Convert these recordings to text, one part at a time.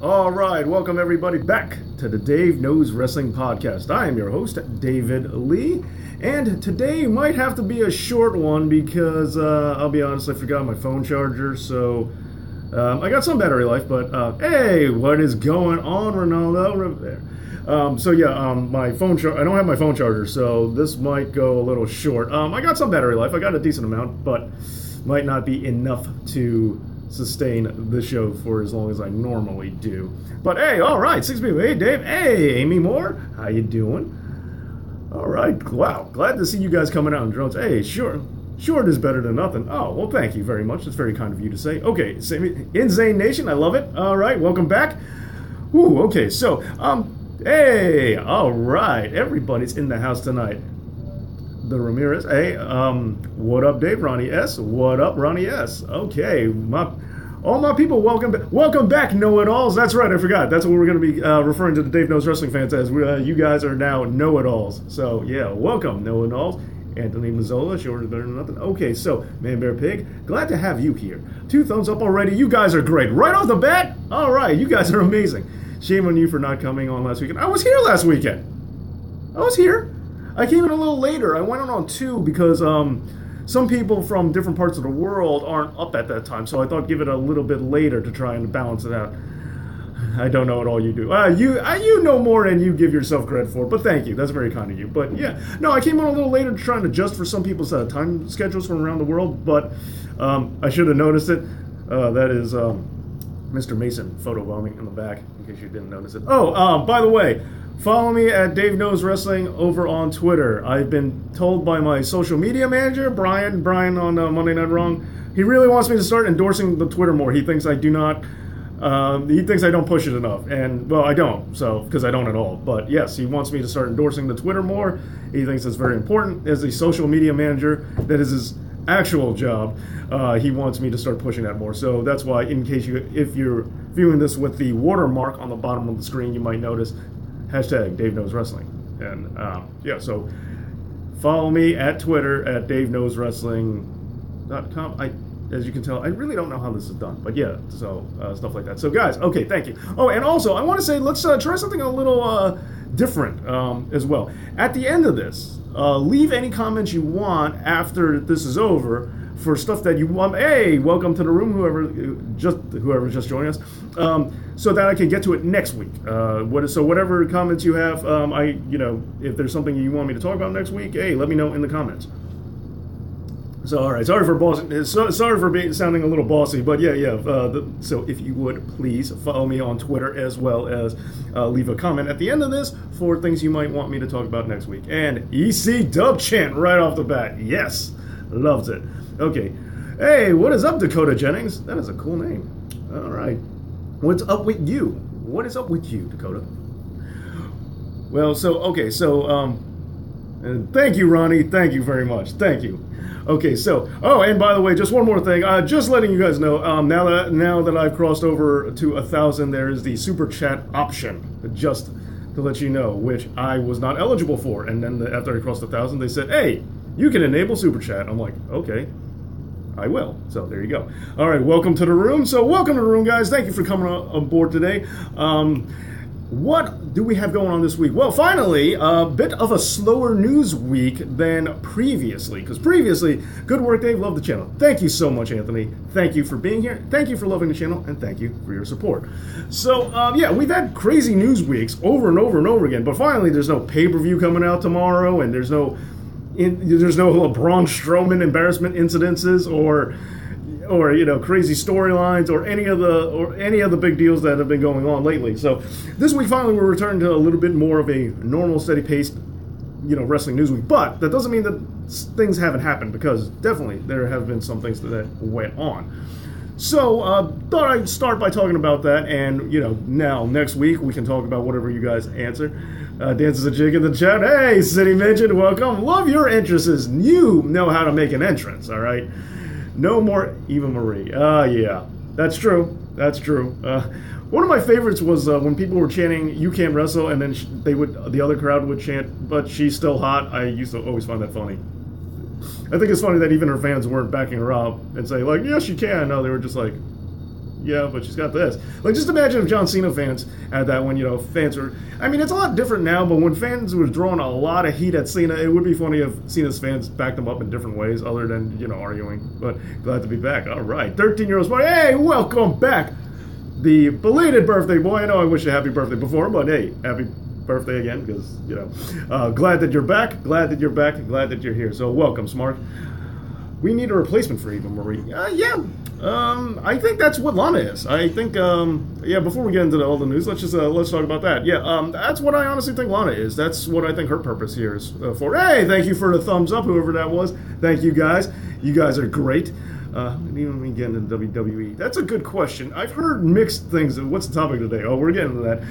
All right, welcome everybody back to the Dave Knows Wrestling Podcast. I am your host, David Lee, and today might have to be a short one because, I'll be honest, I forgot my phone charger, so I got some battery life, but hey, what is going on, Ronaldo? There. My phone I don't have my phone charger, so this might go a little short. I got some battery life, I got a decent amount, but might not be enough to sustain the show for as long as I normally do. But hey, all right, 6 people. Hey, Dave. Hey, Amy Moore. How you doing? All right. Wow. Glad to see you guys coming out in drones. Hey, short is better than nothing. Oh, well, thank you very much. That's very kind of you to say. Okay, Insane Nation. I love it. All right. Welcome back. Ooh, okay. So, hey, all right. Everybody's in the house tonight. The Ramirez. Hey, what up, Dave? Ronnie S. What up, Ronnie S. Okay, all my people, welcome back, know-it-alls. That's right, I forgot. That's what we're going to be referring to the Dave Knows Wrestling fans as. You guys are now know-it-alls. So, yeah, welcome, know-it-alls. Anthony Mazzola, short is better than nothing. Okay, so, Man Bear Pig, glad to have you here. 2 thumbs up already. You guys are great. Right off the bat, all right, you guys are amazing. Shame on you for not coming on last weekend. I was here last weekend. I was here. I came in a little later. I went on 2 because some people from different parts of the world aren't up at that time, so I thought give it a little bit later to try and balance it out. I don't know what all you do. You know more than you give yourself credit for, but thank you. That's very kind of you. But yeah, no, I came on a little later to try and adjust for some people's time schedules from around the world, but I should have noticed it. That is Mr. Mason photobombing in the back, in case you didn't notice it. Oh, by the way, follow me at Dave Knows Wrestling over on Twitter. I've been told by my social media manager, Brian on Monday Night Wrong, he really wants me to start endorsing the Twitter more. He thinks I do not, he thinks I don't push it enough. And, well, I don't, so, because I don't at all. But, yes, he wants me to start endorsing the Twitter more. He thinks it's very important. As a social media manager, that is his actual job. He wants me to start pushing that more. So that's why, in case if you're viewing this with the watermark on the bottom of the screen, you might notice hashtag Dave Knows Wrestling. And so follow me at Twitter at DaveKnowsWrestling.com. As you can tell, I really don't know how this is done, but yeah, so stuff like that. So guys, okay, thank you. Oh, and also I want to say let's try something a little different as well. At the end of this, leave any comments you want after this is over for stuff that you want. Hey, welcome to the room, whoever just joined us, so that I can get to it next week. So whatever comments you have, if there's something you want me to talk about next week, hey, let me know in the comments. So all right, sorry for sounding a little bossy, but so if you would please follow me on Twitter as well as leave a comment at the end of this for things you might want me to talk about next week. And EC Dub Chant right off the bat, yes, loves it. Okay. Hey, what is up, Dakota Jennings? That is a cool name. All right. What's up with you? What is up with you, Dakota? Well, and thank you, Ronnie. Thank you very much. Thank you. Okay, and by the way, just one more thing. Just letting you guys know, now that I've crossed over to 1,000, there is the super chat option, just to let you know, which I was not eligible for. And then after I crossed 1,000, they said, hey, you can enable super chat. I'm like, okay, I will. So there you go. All right, welcome to the room. So welcome to the room, guys. Thank you for coming on board today. What do we have going on this week? Well, finally, a bit of a slower news week than previously. Because previously, good work, Dave. Love the channel. Thank you so much, Anthony. Thank you for being here. Thank you for loving the channel. And thank you for your support. So, we've had crazy news weeks over and over and over again. But finally, there's no pay-per-view coming out tomorrow. And there's no Braun Strowman embarrassment incidences or crazy storylines or any of the big deals that have been going on lately. So this week finally we're returning to a little bit more of a normal, steady paced, wrestling news week. But that doesn't mean that things haven't happened, because definitely there have been some things that went on. So thought I'd start by talking about that, and now next week we can talk about whatever you guys answer. Dances a jig in the chat. Hey, City Mention, welcome. Love your entrances. You know how to make an entrance, all right? No more Eva Marie. Yeah, that's true. That's true. One of my favorites was when people were chanting, "You can't wrestle," and then the other crowd would chant, "But she's still hot." I used to always find that funny. I think it's funny that even her fans weren't backing her up and saying, like, "Yes, you can." No, they were just like, Yeah, but she's got this. Like, just imagine if John Cena fans had that when, fans were... I mean, it's a lot different now, but when fans were drawing a lot of heat at Cena, it would be funny if Cena's fans backed him up in different ways other than, arguing. But glad to be back. All right. 13-year-old boy. Hey, welcome back. The belated birthday boy. I know I wish you a happy birthday before, but hey, happy birthday again because, glad that you're back. Glad that you're back. Glad that you're here. So welcome, Smart. We need a replacement for Eva Marie. I think that's what Lana is. I think, before we get into all the news, let's talk about that. That's what I honestly think Lana is. That's what I think her purpose here is for. Hey, thank you for the thumbs up, whoever that was. Thank you, guys. You guys are great. Even we get into WWE. That's a good question. I've heard mixed things. What's the topic today? Oh, we're getting to that.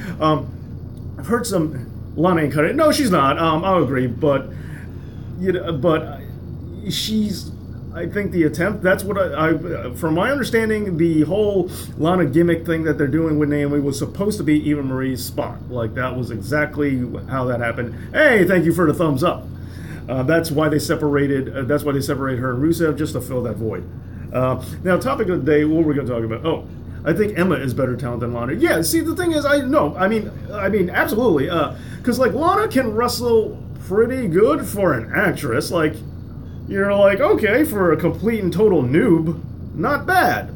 I've heard some Lana ain't cut it. No, she's not. I'll agree, but she's. I think the attempt, that's what I from my understanding, the whole Lana gimmick thing that they're doing with Naomi was supposed to be Eva Marie's spot. Like, that was exactly how that happened. Hey, thank you for the thumbs up. That's why they separated her and Rusev, just to fill that void. Now, topic of the day, what we're going to talk about. Oh, I think Emma is better talent than Lana. Yeah, see, the thing is, I mean, absolutely. Because, Lana can wrestle pretty good for an actress. Like, you're like, okay, for a complete and total noob, not bad.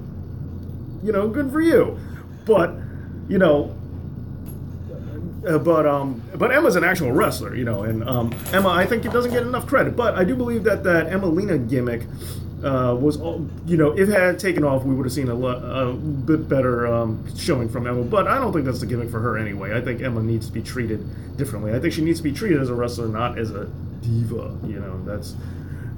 Good for you. But, but Emma's an actual wrestler, and Emma, I think it doesn't get enough credit. But I do believe that Emmalina gimmick was, if it had taken off, we would have seen a bit better showing from Emma. But I don't think that's the gimmick for her anyway. I think Emma needs to be treated differently. I think she needs to be treated as a wrestler, not as a diva. That's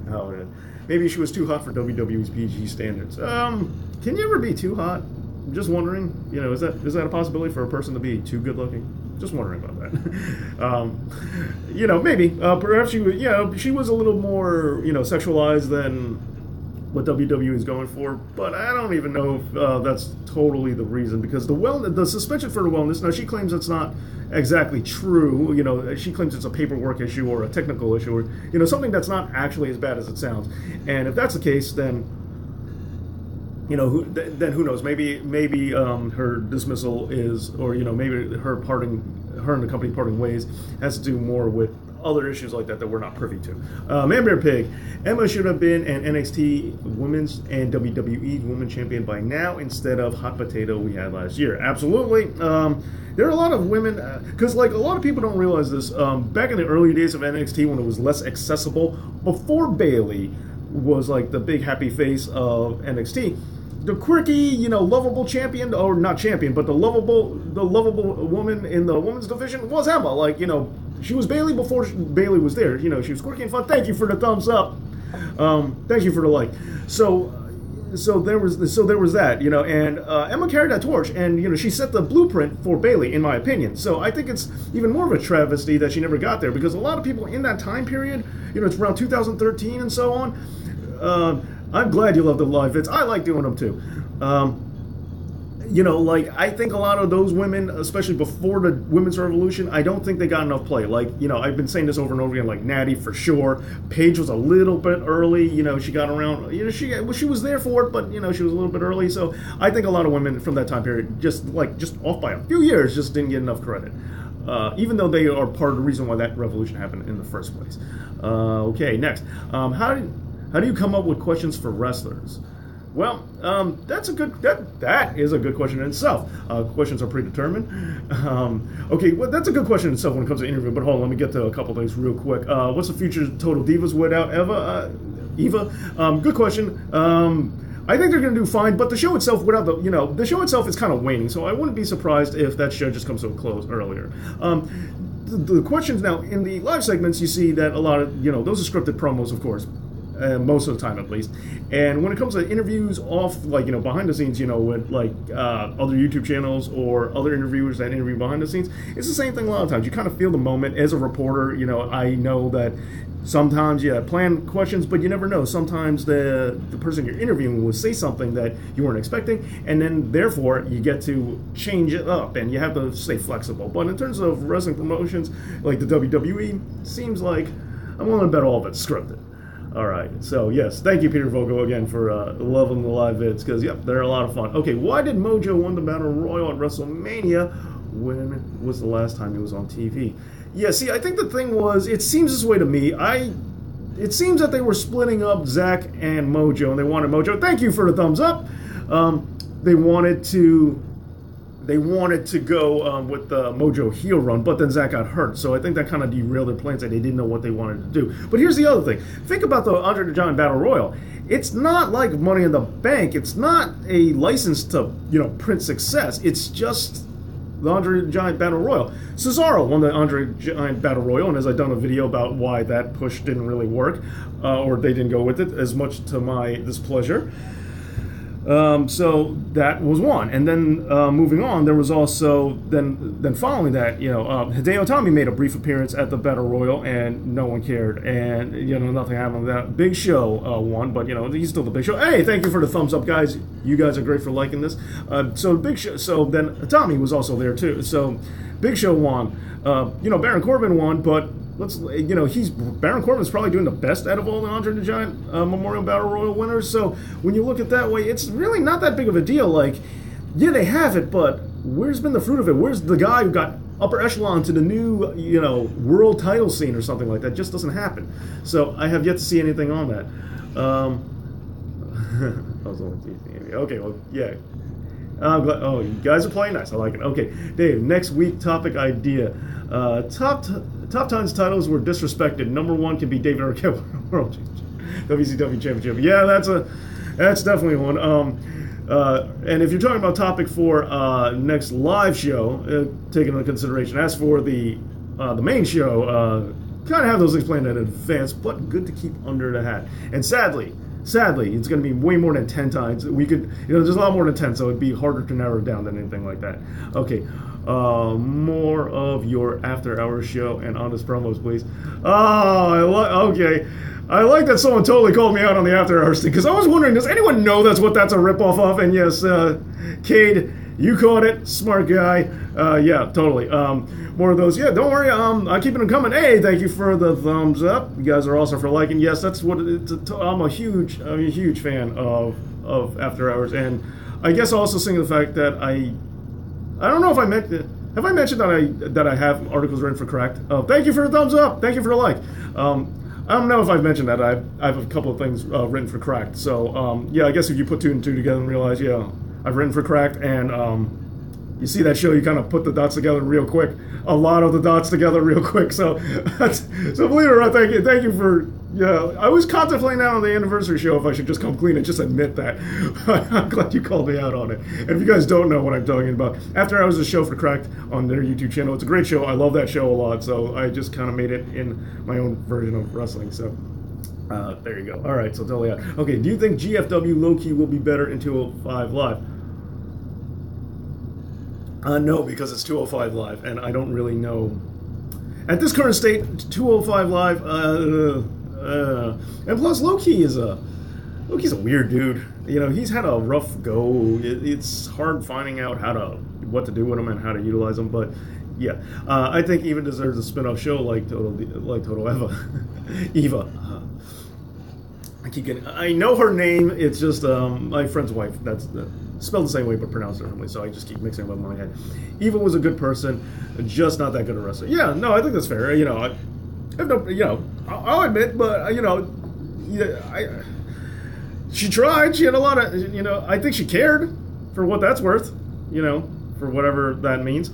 how it is. Maybe she was too hot for WWE's PG standards. Can you ever be too hot? I'm just wondering. Is that a possibility for a person to be too good looking? Just wondering about that. Maybe. Perhaps she was a little more, sexualized than what WWE is going for, but I don't even know if that's totally the reason, because the suspension for the wellness, now she claims it's not exactly true. She claims it's a paperwork issue or a technical issue, or something that's not actually as bad as it sounds. And if that's the case, then who knows? Maybe her dismissal is, or maybe her and the company parting ways has to do more with other issues like that we're not privy to. Man Bear Pig, Emma should have been an NXT Women's and WWE Women Champion by now instead of hot potato we had last year. Absolutely. There are a lot of women, because a lot of people don't realize this. Back in the early days of NXT, when it was less accessible, before Bayley was the big happy face of NXT, the quirky, lovable champion, or not champion, but the lovable woman in the women's division was Emma. She was Bayley before Bayley was there. She was quirky and fun. Thank you for the thumbs up. Thank you for the like. So there was that, and Emma carried that torch, and she set the blueprint for Bayley, in my opinion. So I think it's even more of a travesty that she never got there, because a lot of people in that time period, it's around 2013 and so on. I'm glad you love the live vids. I like doing them too. I think a lot of those women, especially before the women's revolution, I don't think they got enough play. I've been saying this over and over again, Natty for sure. Paige was a little bit early, she got around, she was there for it, but, she was a little bit early. So I think a lot of women from that time period, just off by a few years, just didn't get enough credit. Even though they are part of the reason why that revolution happened in the first place. Okay, next. How do you come up with questions for wrestlers? Well, that is a good question in itself. Questions are predetermined. Okay, well, that's a good question in itself when it comes to interview. But hold on, let me get to a couple things real quick. What's the future of Total Divas without Eva? Good question. I think they're going to do fine, but the show itself, the show itself is kind of waning. So I wouldn't be surprised if that show just comes to a close earlier. The questions now in the live segments, you see that a lot of those are scripted promos, of course. Most of the time, at least. And when it comes to interviews off, behind the scenes, with other YouTube channels or other interviewers that interview behind the scenes, it's the same thing a lot of times. You kind of feel the moment as a reporter. I know that sometimes you plan questions, but you never know. Sometimes the person you're interviewing will say something that you weren't expecting, and then therefore you get to change it up, and you have to stay flexible. But in terms of wrestling promotions, like the WWE, seems like I'm willing to bet all of it's scripted. All right. So, yes, thank you, Peter Vogel, again, for loving the live vids, because, yep, they're a lot of fun. Okay, why did Mojo win the Battle Royal at WrestleMania? When was the last time he was on TV? Yeah, see, I think the thing was, it seems this way to me. It seems that they were splitting up Zack and Mojo, and they wanted Mojo. Thank you for the thumbs up. They wanted to go with the Mojo heel run, but then Zack got hurt. So I think that kind of derailed their plans, and they didn't know what they wanted to do. But here's the other thing. Think about the Andre the Giant Battle Royal. It's not like Money in the Bank. It's not a license to, print success. It's just the Andre the Giant Battle Royal. Cesaro won the Andre the Giant Battle Royal, and as I've done a video about why that push didn't really work, or they didn't go with it, as much to my displeasure. So that was one, and then moving on, there was also then following that, Hideo Itami made a brief appearance at the Battle Royal, and no one cared, and nothing happened with that. Big Show won, but he's still the Big Show. Hey, thank you for the thumbs up, guys. You guys are great for liking this. So Big Show. So then Itami was also there too. So Big Show won. Baron Corbin won, but. Baron Corbin's probably doing the best out of all the Andre the Giant Memorial Battle Royal winners. So when you look at it that way, it's really not that big of a deal. Like, yeah, they have it, but where's been the fruit of it? Where's the guy who got upper echelon to the new, world title scene or something like that? Just doesn't happen. So I have yet to see anything on that. I was only teasing. Okay, well, yeah. I'm glad. Oh, you guys are playing nice. I like it. Okay, Dave. Next week topic idea. Top Times titles were disrespected. Number one can be David Arquette World WCW Championship. Yeah, that's definitely one. And if you're talking about topic for next live show, taking into consideration. As for the main show, kind of have those things planned in advance, but good to keep under the hat. And sadly, it's going to be way more than 10 times. We could, there's a lot more than 10, so it'd be harder to narrow it down than anything like that. Okay, more of your after-hours show and honest promos, please. Okay. I like that someone totally called me out on the after-hours thing, because I was wondering, does anyone know that's what that's a ripoff of? And yes, Cade, you caught it. Smart guy. Yeah, totally. More of those. Yeah, don't worry. I'm keeping them coming. Hey, thank you for the thumbs up. You guys are awesome for liking. Yes, that's what I'm a huge fan of After Hours, and I guess also seeing the fact that I don't know if I meant it. Have I mentioned that I have articles written for Cracked? Thank you for the thumbs up. Thank you for the like. I don't know if I've mentioned that. I have a couple of things written for Cracked. So yeah, I guess if you put two and two together and realize, yeah, I've written for Cracked, and you see that show, you kind of put the dots together real quick. A lot of the dots together real quick. So believe it or not, thank you for, yeah. I was contemplating that on the anniversary show if I should just come clean and just admit that. I'm glad you called me out on it. And if you guys don't know what I'm talking about, After Hours is a show for Cracked on their YouTube channel. It's a great show. I love that show a lot. So I just kind of made it in my own version of wrestling. So there you go. All right, so totally out. Okay, do you think GFW low-key will be better in 205 Live? No, because it's 205 Live, and I don't really know. At this current state, 205 Live, and plus Low-Key's a weird dude. He's had a rough go. It's hard finding out what to do with him and how to utilize him. But yeah, I think even deserves a spin-off show like Total Eva. I know her name. It's just my friend's wife. That's spelled the same way but pronounced differently. So I just keep mixing them up in my head. Eva was a good person, just not that good a wrestler. Yeah, no, I think that's fair. I'll admit, but she tried. She had a lot of, I think she cared, for what that's worth. For whatever that means.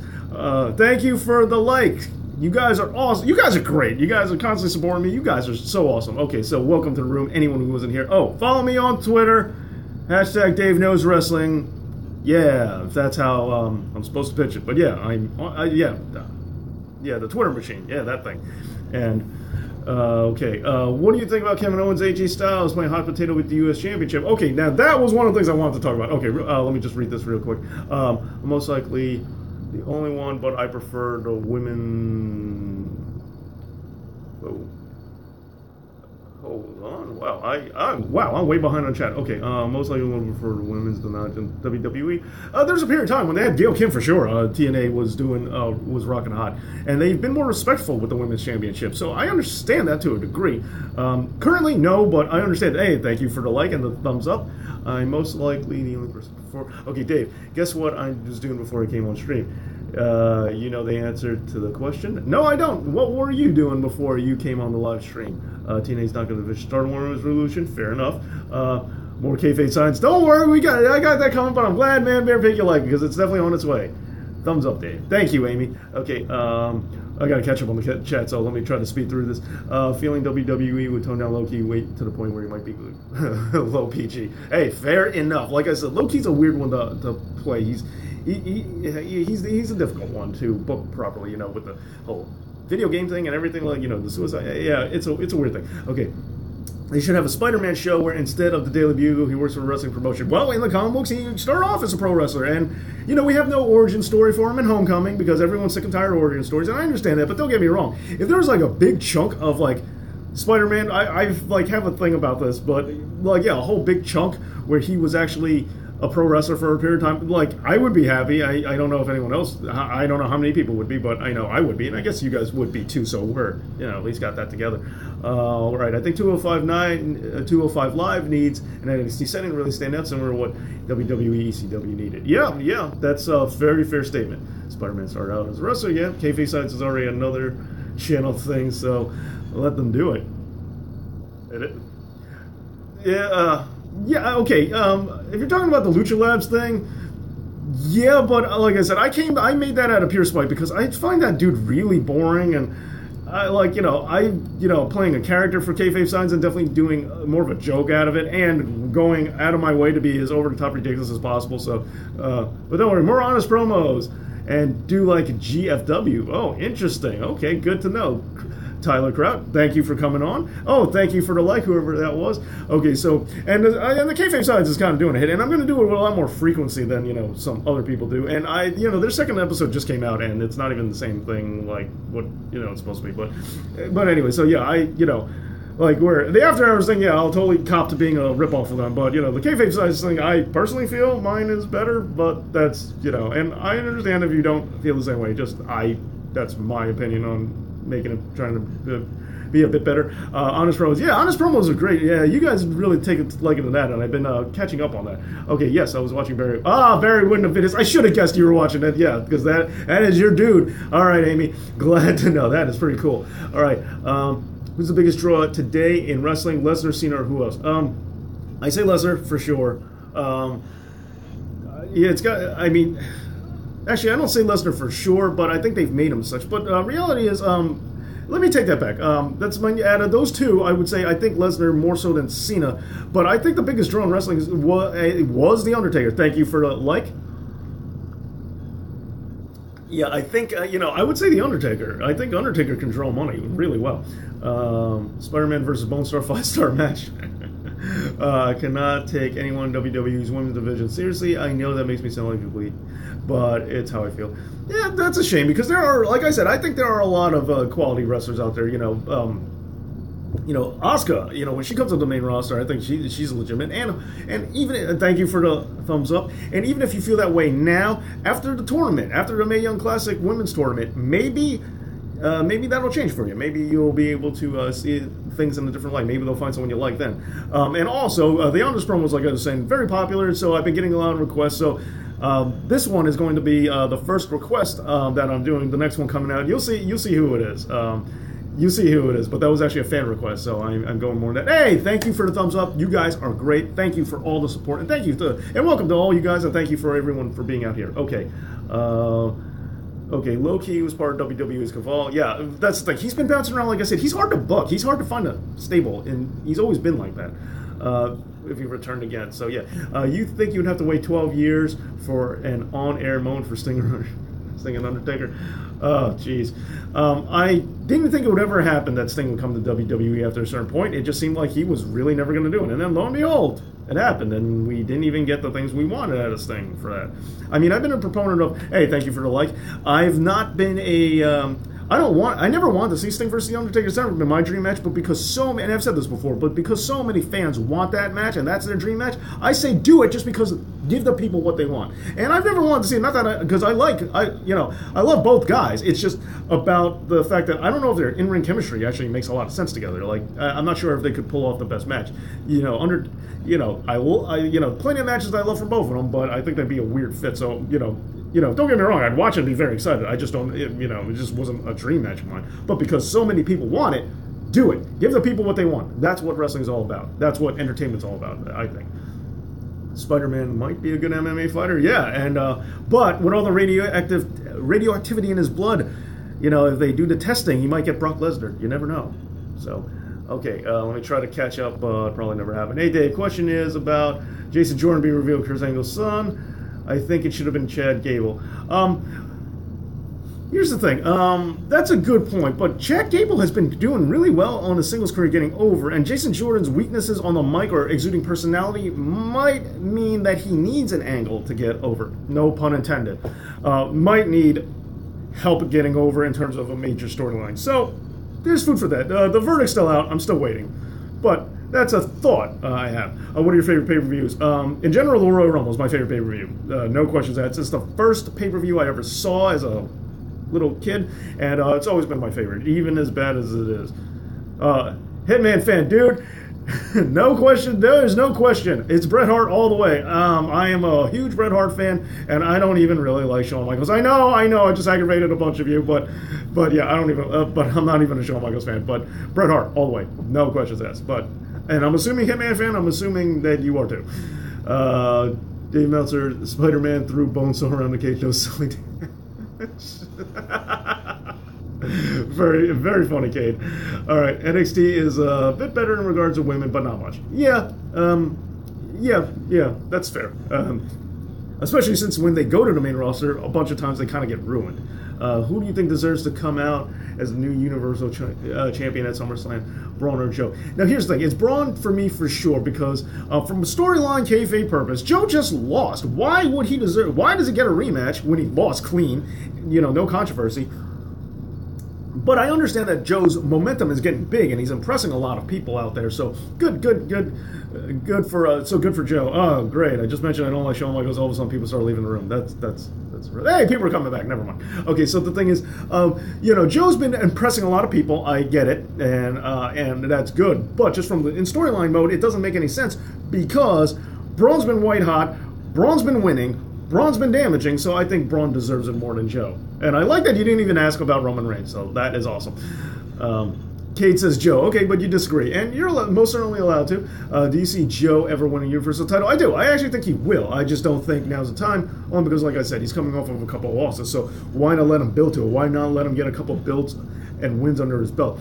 Thank you for the like. You guys are awesome. You guys are great. You guys are constantly supporting me. You guys are so awesome. Okay, so welcome to the room. Anyone who wasn't here. Oh, follow me on Twitter. # Dave Knows Wrestling. Yeah, if that's how I'm supposed to pitch it. But yeah, the Twitter machine. Yeah, that thing. And okay, what do you think about Kevin Owens, AJ Styles playing hot potato with the U.S. Championship? Okay, now that was one of the things I wanted to talk about. Okay, let me just read this real quick. Most likely the only one, but I prefer the women. Oh, Hold on. Wow, I'm way behind on chat. Okay, most likely one for women's not in WWE. There's a period of time when they had Gail Kim for sure. TNA was rocking hot, and they've been more respectful with the women's championship. So I understand that to a degree. Currently, no, but I understand. Hey, thank you for the like and the thumbs up. I'm most likely the only person before. Okay, Dave, guess what I was doing before I came on stream? You know the answer to the question? No, I don't. What were you doing before you came on the live stream? TNA's not going to start Warner's Revolution. Fair enough. More kayfabe signs. Don't worry, I got that coming, but I'm glad Man Bear Pig you like it because it's definitely on its way. Thumbs up, Dave. Thank you, Amy. Okay, I got to catch up on the chat, so let me try to speed through this. Feeling WWE would tone down Low-Key, wait to the point where he might be low PG. Hey, fair enough. Like I said, Low-Key's a weird one to play. He's a difficult one to book properly, with the whole video game thing and everything, the suicide. Yeah, it's a weird thing. Okay. They should have a Spider-Man show where instead of the Daily Bugle, he works for a wrestling promotion. Well, in the comic books, he started off as a pro wrestler. And, we have no origin story for him in Homecoming because everyone's sick and tired of origin stories. And I understand that, but don't get me wrong. If there was, a big chunk of, Spider-Man, I have a thing about this, but, a whole big chunk where he was actually a pro wrestler for a period of time, I would be happy. I don't know if anyone else, I don't know how many people would be, but I know I would be, and I guess you guys would be too, so we're, at least got that together. All right, I think 205 Live needs an NXT setting to really stand out, similar to what WWE ECW needed. Yeah, that's a very fair statement. Spider-Man started out as a wrestler, yeah. Kayfabe Sites is already another channel thing, so let them do it. Edit. Yeah, okay. If you're talking about the Lucha Labs thing, yeah, but like I said, I made that out of pure spite because I find that dude really boring, and I playing a character for kayfabe signs and definitely doing more of a joke out of it and going out of my way to be as over the top ridiculous as possible. So, but don't worry, more honest promos and do GFW. Oh, interesting. Okay, good to know. Tyler Kraut, thank you for coming on. Oh, thank you for the like, whoever that was. Okay, so, and the kayfabe sides is kind of doing a hit, and I'm going to do it with a lot more frequency than, some other people do. And their second episode just came out, and it's not even the same thing what, it's supposed to be. But anyway, so yeah, where the After Hours thing, yeah, I'll totally cop to being a ripoff for them. But, the kayfabe sides thing, I personally feel mine is better, but that's, and I understand if you don't feel the same way. That's my opinion on trying to be a bit better. Honest promos. Yeah, honest promos are great. Yeah, you guys really take a liking to that, and I've been catching up on that. Okay, yes, I was watching Barry. Barry wouldn't have finished. I should have guessed you were watching that. Yeah, because that is your dude. All right, Amy. Glad to know. That is pretty cool. All right. Who's the biggest draw today in wrestling? Lesnar, Cena, or who else? I say Lesnar for sure. Yeah, it's got. Actually, I don't say Lesnar for sure, but I think they've made him such. But reality is, let me take that back. That's out of those two, I would say I think Lesnar more so than Cena. But I think the biggest draw in wrestling was The Undertaker. Thank you for the like. Yeah, I think, I would say The Undertaker. I think Undertaker can draw money really well. Spider-Man versus Bone Star 5-star match. I cannot take anyone in WWE's women's division seriously. I know that makes me sound like a complete, but it's how I feel. Yeah, that's a shame because there are, like I said, I think there are a lot of quality wrestlers out there. Asuka, when she comes up the main roster, I think she's legitimate. And even, thank you for the thumbs up. And even if you feel that way now, after the tournament, after the Mae Young Classic Women's Tournament, maybe that'll change for you. Maybe you'll be able to see things in a different light. Maybe they'll find someone you like then. And also, the Honest promos, like I was saying, very popular, so I've been getting a lot of requests. So this one is going to be the first request that I'm doing. The next one coming out, you'll see who it is. You see who it is, but that was actually a fan request, so I'm going more than that. Hey, thank you for the thumbs up. You guys are great. Thank you for all the support, and and welcome to all you guys, and thank you for everyone for being out here. Okay. Okay, Low-Key was part of WWE's Caval. Yeah, that's the thing. He's been bouncing around, like I said. He's hard to book. He's hard to find a stable, and he's always been like that. If he returned again. So, yeah. You think you'd have to wait 12 years for an on-air moment for Sting and Undertaker? Oh, jeez. I didn't think it would ever happen that Sting would come to WWE after a certain point. It just seemed like he was really never going to do it. And then, lo and behold, it happened, and we didn't even get the things we wanted out of Sting for that. I've been a proponent of, hey, thank you for the like. I've not been I never wanted to see Sting versus The Undertaker. It's never been my dream match, but because so many, and I've said this before, but because so many fans want that match and that's their dream match, I say do it just because give the people what they want. And I've never wanted to see it, not that because I love both guys. It's just about the fact that I don't know if their in-ring chemistry actually makes a lot of sense together. Like, I'm not sure if they could pull off the best match. Plenty of matches that I love from both of them, but I think that'd be a weird fit. So, don't get me wrong, I'd watch it and be very excited. I just don't, it just wasn't a dream match of mine. But because so many people want it, do it. Give the people what they want. That's what wrestling's all about. That's what entertainment's all about, I think. Spider-Man might be a good MMA fighter, yeah. And but with all the radioactivity in his blood, if they do the testing, he might get Brock Lesnar. You never know. So, okay, let me try to catch up. Probably never happened. Hey, Dave, question is about Jason Jordan being revealed Kurt Angle's son. I think it should have been Chad Gable. Here's the thing. That's a good point, but Chad Gable has been doing really well on the singles career getting over, and Jason Jordan's weaknesses on the mic or exuding personality might mean that he needs an angle to get over. No pun intended. Might need help getting over in terms of a major storyline. So, there's food for that. The verdict's still out. I'm still waiting. But that's a thought I have. What are your favorite pay-per-views? In general, the Royal Rumble is my favorite pay-per-view. No questions asked. It's the first pay-per-view I ever saw as a little kid, and it's always been my favorite, even as bad as it is. Hitman fan, dude. No question. There's no question. It's Bret Hart all the way. I am a huge Bret Hart fan, and I don't even really like Shawn Michaels. I know. I just aggravated a bunch of you, but yeah, I don't even. But I'm not even a Shawn Michaels fan. But Bret Hart all the way. No questions asked. And I'm assuming Hitman fan. I'm assuming that you are too. Dave Meltzer, Spider-Man threw Bonesaw around the cage. No silly damage. Very, very funny, Cade. All right, NXT is a bit better in regards to women, but not much. Yeah, that's fair. Especially since when they go to the main roster, a bunch of times they kind of get ruined. Who do you think deserves to come out as the new Universal Champion at SummerSlam, Braun or Joe? Now, here's the thing. It's Braun for me for sure because from a storyline kayfabe purpose, Joe just lost. Why would he deserve? Why does he get a rematch when he lost clean? No controversy. But I understand that Joe's momentum is getting big and he's impressing a lot of people out there. So good for Joe. Oh, great! I just mentioned I don't like Shawn Michaels. All of a sudden, people start leaving the room. That's. Hey, people are coming back. Never mind. Okay, so the thing is, Joe's been impressing a lot of people. I get it, and that's good. But just in storyline mode, it doesn't make any sense because Braun's been white hot. Braun's been winning. Braun's been damaging, so I think Braun deserves it more than Joe. And I like that you didn't even ask about Roman Reigns, so that is awesome. Kate says Joe. Okay, but you disagree. And you're most certainly allowed to. Do you see Joe ever winning a Universal title? I do. I actually think he will. I just don't think now's the time. Only because, like I said, he's coming off of a couple of losses. So why not let him build to it? Why not let him get a couple of builds and wins under his belt?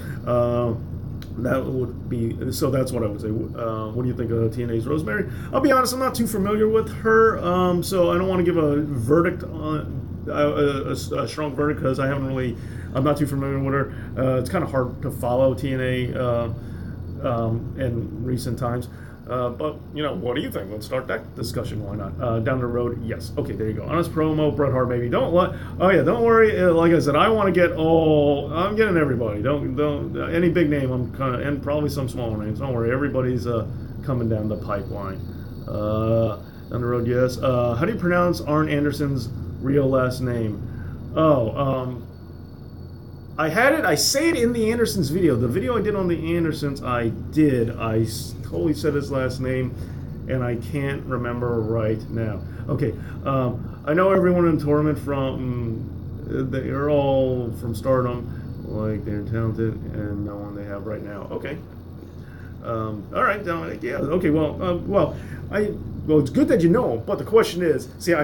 That would be, so that's what I would say. What do you think of TNA's Rosemary? I'll be honest, I'm not too familiar with her, so I don't want to give a verdict, a strong verdict, because I'm not too familiar with her. It's kind of hard to follow TNA in recent times. But, what do you think? Let's start that discussion. Why not? Down the road, yes. Okay, there you go. Honest promo, Bret Hart, maybe. Don't worry. Like I said, I'm getting everybody. Don't, any big name, and probably some small names. Don't worry. Everybody's coming down the pipeline. Down the road, yes. How do you pronounce Arn Anderson's real last name? I had it. I say it in the Andersons video. The video I did on the Andersons, I totally said his last name, and I can't remember right now. Okay, I know everyone in the tournament they're all from Stardom, like they're talented and no one they have right now. Okay. All right, Dominic. Yeah. Okay. Well, it's good that you know. But the question is, if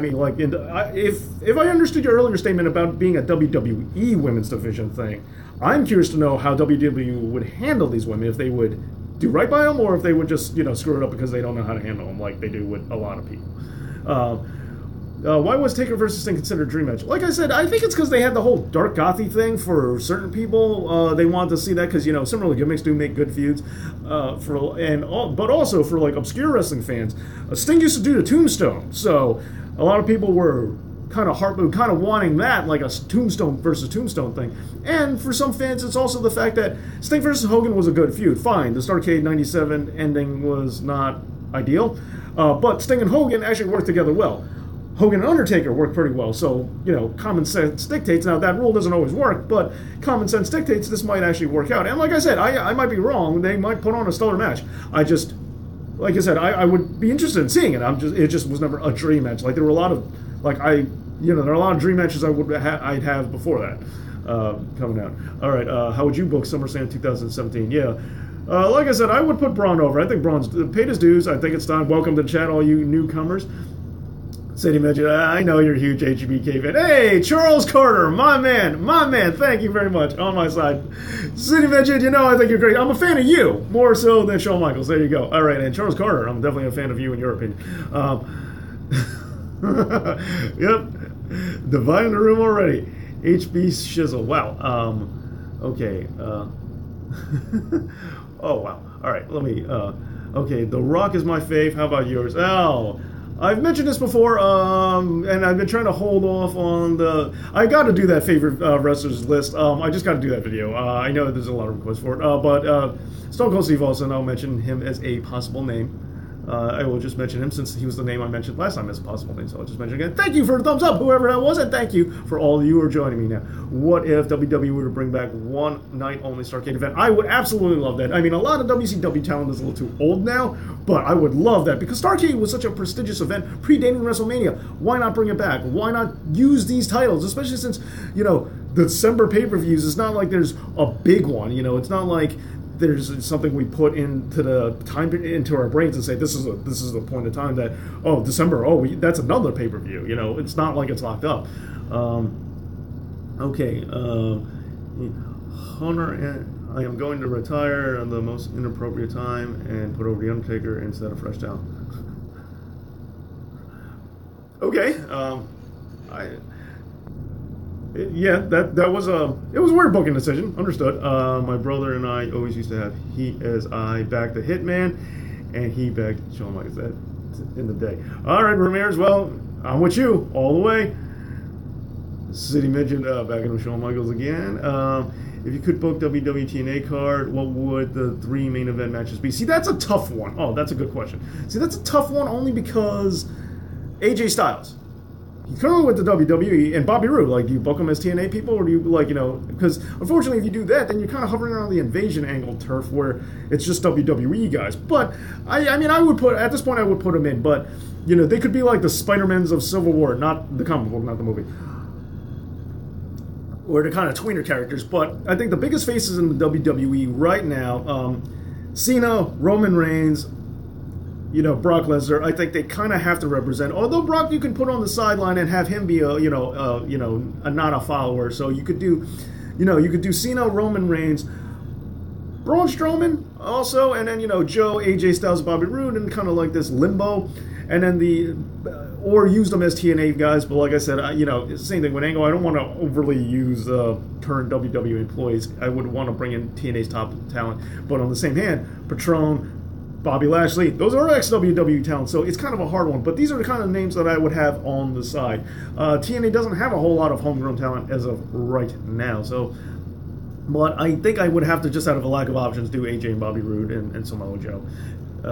I understood your earlier statement about being a WWE women's division thing, I'm curious to know how WWE would handle these women, if they would do right by them, or if they would just screw it up because they don't know how to handle them, like they do with a lot of people. Why was Taker versus Sting considered a dream match? Like I said, I think it's because they had the whole dark gothy thing for certain people. They wanted to see that because similar gimmicks do make good feuds. But also for like obscure wrestling fans, Sting used to do the Tombstone, so a lot of people were kind of kind of wanting that, like a Tombstone versus Tombstone thing. And for some fans, it's also the fact that Sting versus Hogan was a good feud. Fine, the Starrcade 97 ending was not ideal, but Sting and Hogan actually worked together well. Hogan and Undertaker worked pretty well, so, common sense dictates. Now, that rule doesn't always work, but common sense dictates this might actually work out. And like I said, I might be wrong. They might put on a stellar match. Like I said, I would be interested in seeing it. It just was never a dream match. Like, there were a lot of, there are a lot of dream matches I'd have before that coming out. All right, how would you book SummerSlam 2017? Yeah. Like I said, I would put Braun over. I think Braun's paid his dues. I think it's time. Welcome to the chat, all you newcomers. City Midget, I know you're a huge HBK fan. Hey, Charles Carter, my man, thank you very much, on my side. City Midget, I think you're great. I'm a fan of you, more so than Shawn Michaels. There you go. All right, and Charles Carter, I'm definitely a fan of you in your opinion. Yep, dividing the room already. HB Shizzle, wow. Okay. Oh, wow. All right, let me, okay, The Rock is my fave. How about yours? Oh, I've mentioned this before, and I've been trying to hold off on I got to do that favorite wrestlers list. I just got to do that video. I know there's a lot of requests for it, but Stone Cold Steve Austin, I'll mention him as a possible name. I will just mention him since he was the name I mentioned last time as a possible name, so I'll just mention it again. Thank you for the thumbs up, whoever that was, and thank you for all of you who are joining me now. What if WWE were to bring back one night-only Starrcade event? I would absolutely love that. I mean, a lot of WCW talent is a little too old now, but I would love that because Starrcade was such a prestigious event predating WrestleMania. Why not bring it back? Why not use these titles, especially since, the December pay-per-views, it's not like there's a big one, it's not like there's something we put into our brains and say this is the point of time that December that's another pay-per-view. It's not like it's locked up. Okay, Hunter, I am going to retire at the most inappropriate time and put over the Undertaker instead of Fresh Down. Okay, yeah, that was it was a weird booking decision. Understood. My brother and I always used to have Heat as I backed the Hitman, and he backed Shawn Michaels that in the day. All right, Ramirez. Well, I'm with you all the way. City Midget backing with Shawn Michaels again. If you could book WWE TNA card, what would the 3 main event matches be? See, that's a tough one. Oh, that's a good question. See, that's a tough one only because AJ Styles. He's currently with the WWE, and Bobby Roode, do you book them as TNA people, or do you, because unfortunately if you do that, then you're kind of hovering around the invasion angle turf where it's just WWE guys. But, I mean, at this point I would put them in, but, they could be like the Spider-Mans of Civil War, not the comic book, not the movie. Or the kind of tweener characters, but I think the biggest faces in the WWE right now, Cena, Roman Reigns, Brock Lesnar, I think they kind of have to represent. Although Brock, you can put on the sideline and have him be a not a follower. So you could do, you could do Cena, Roman Reigns, Braun Strowman also, and then Joe, AJ Styles, Bobby Roode, and kind of like this limbo, and then or use them as TNA guys. But like I said, it's the same thing with Angle. I don't want to overly use current WWE employees. I would want to bring in TNA's top talent, but on the same hand, Patron, Bobby Lashley, those are ex-WWE talent, so it's kind of a hard one. But these are the kind of names that I would have on the side. TNA doesn't have a whole lot of homegrown talent as of right now, but I think I would have to, just out of a lack of options, do AJ and Bobby Roode and Samoa Joe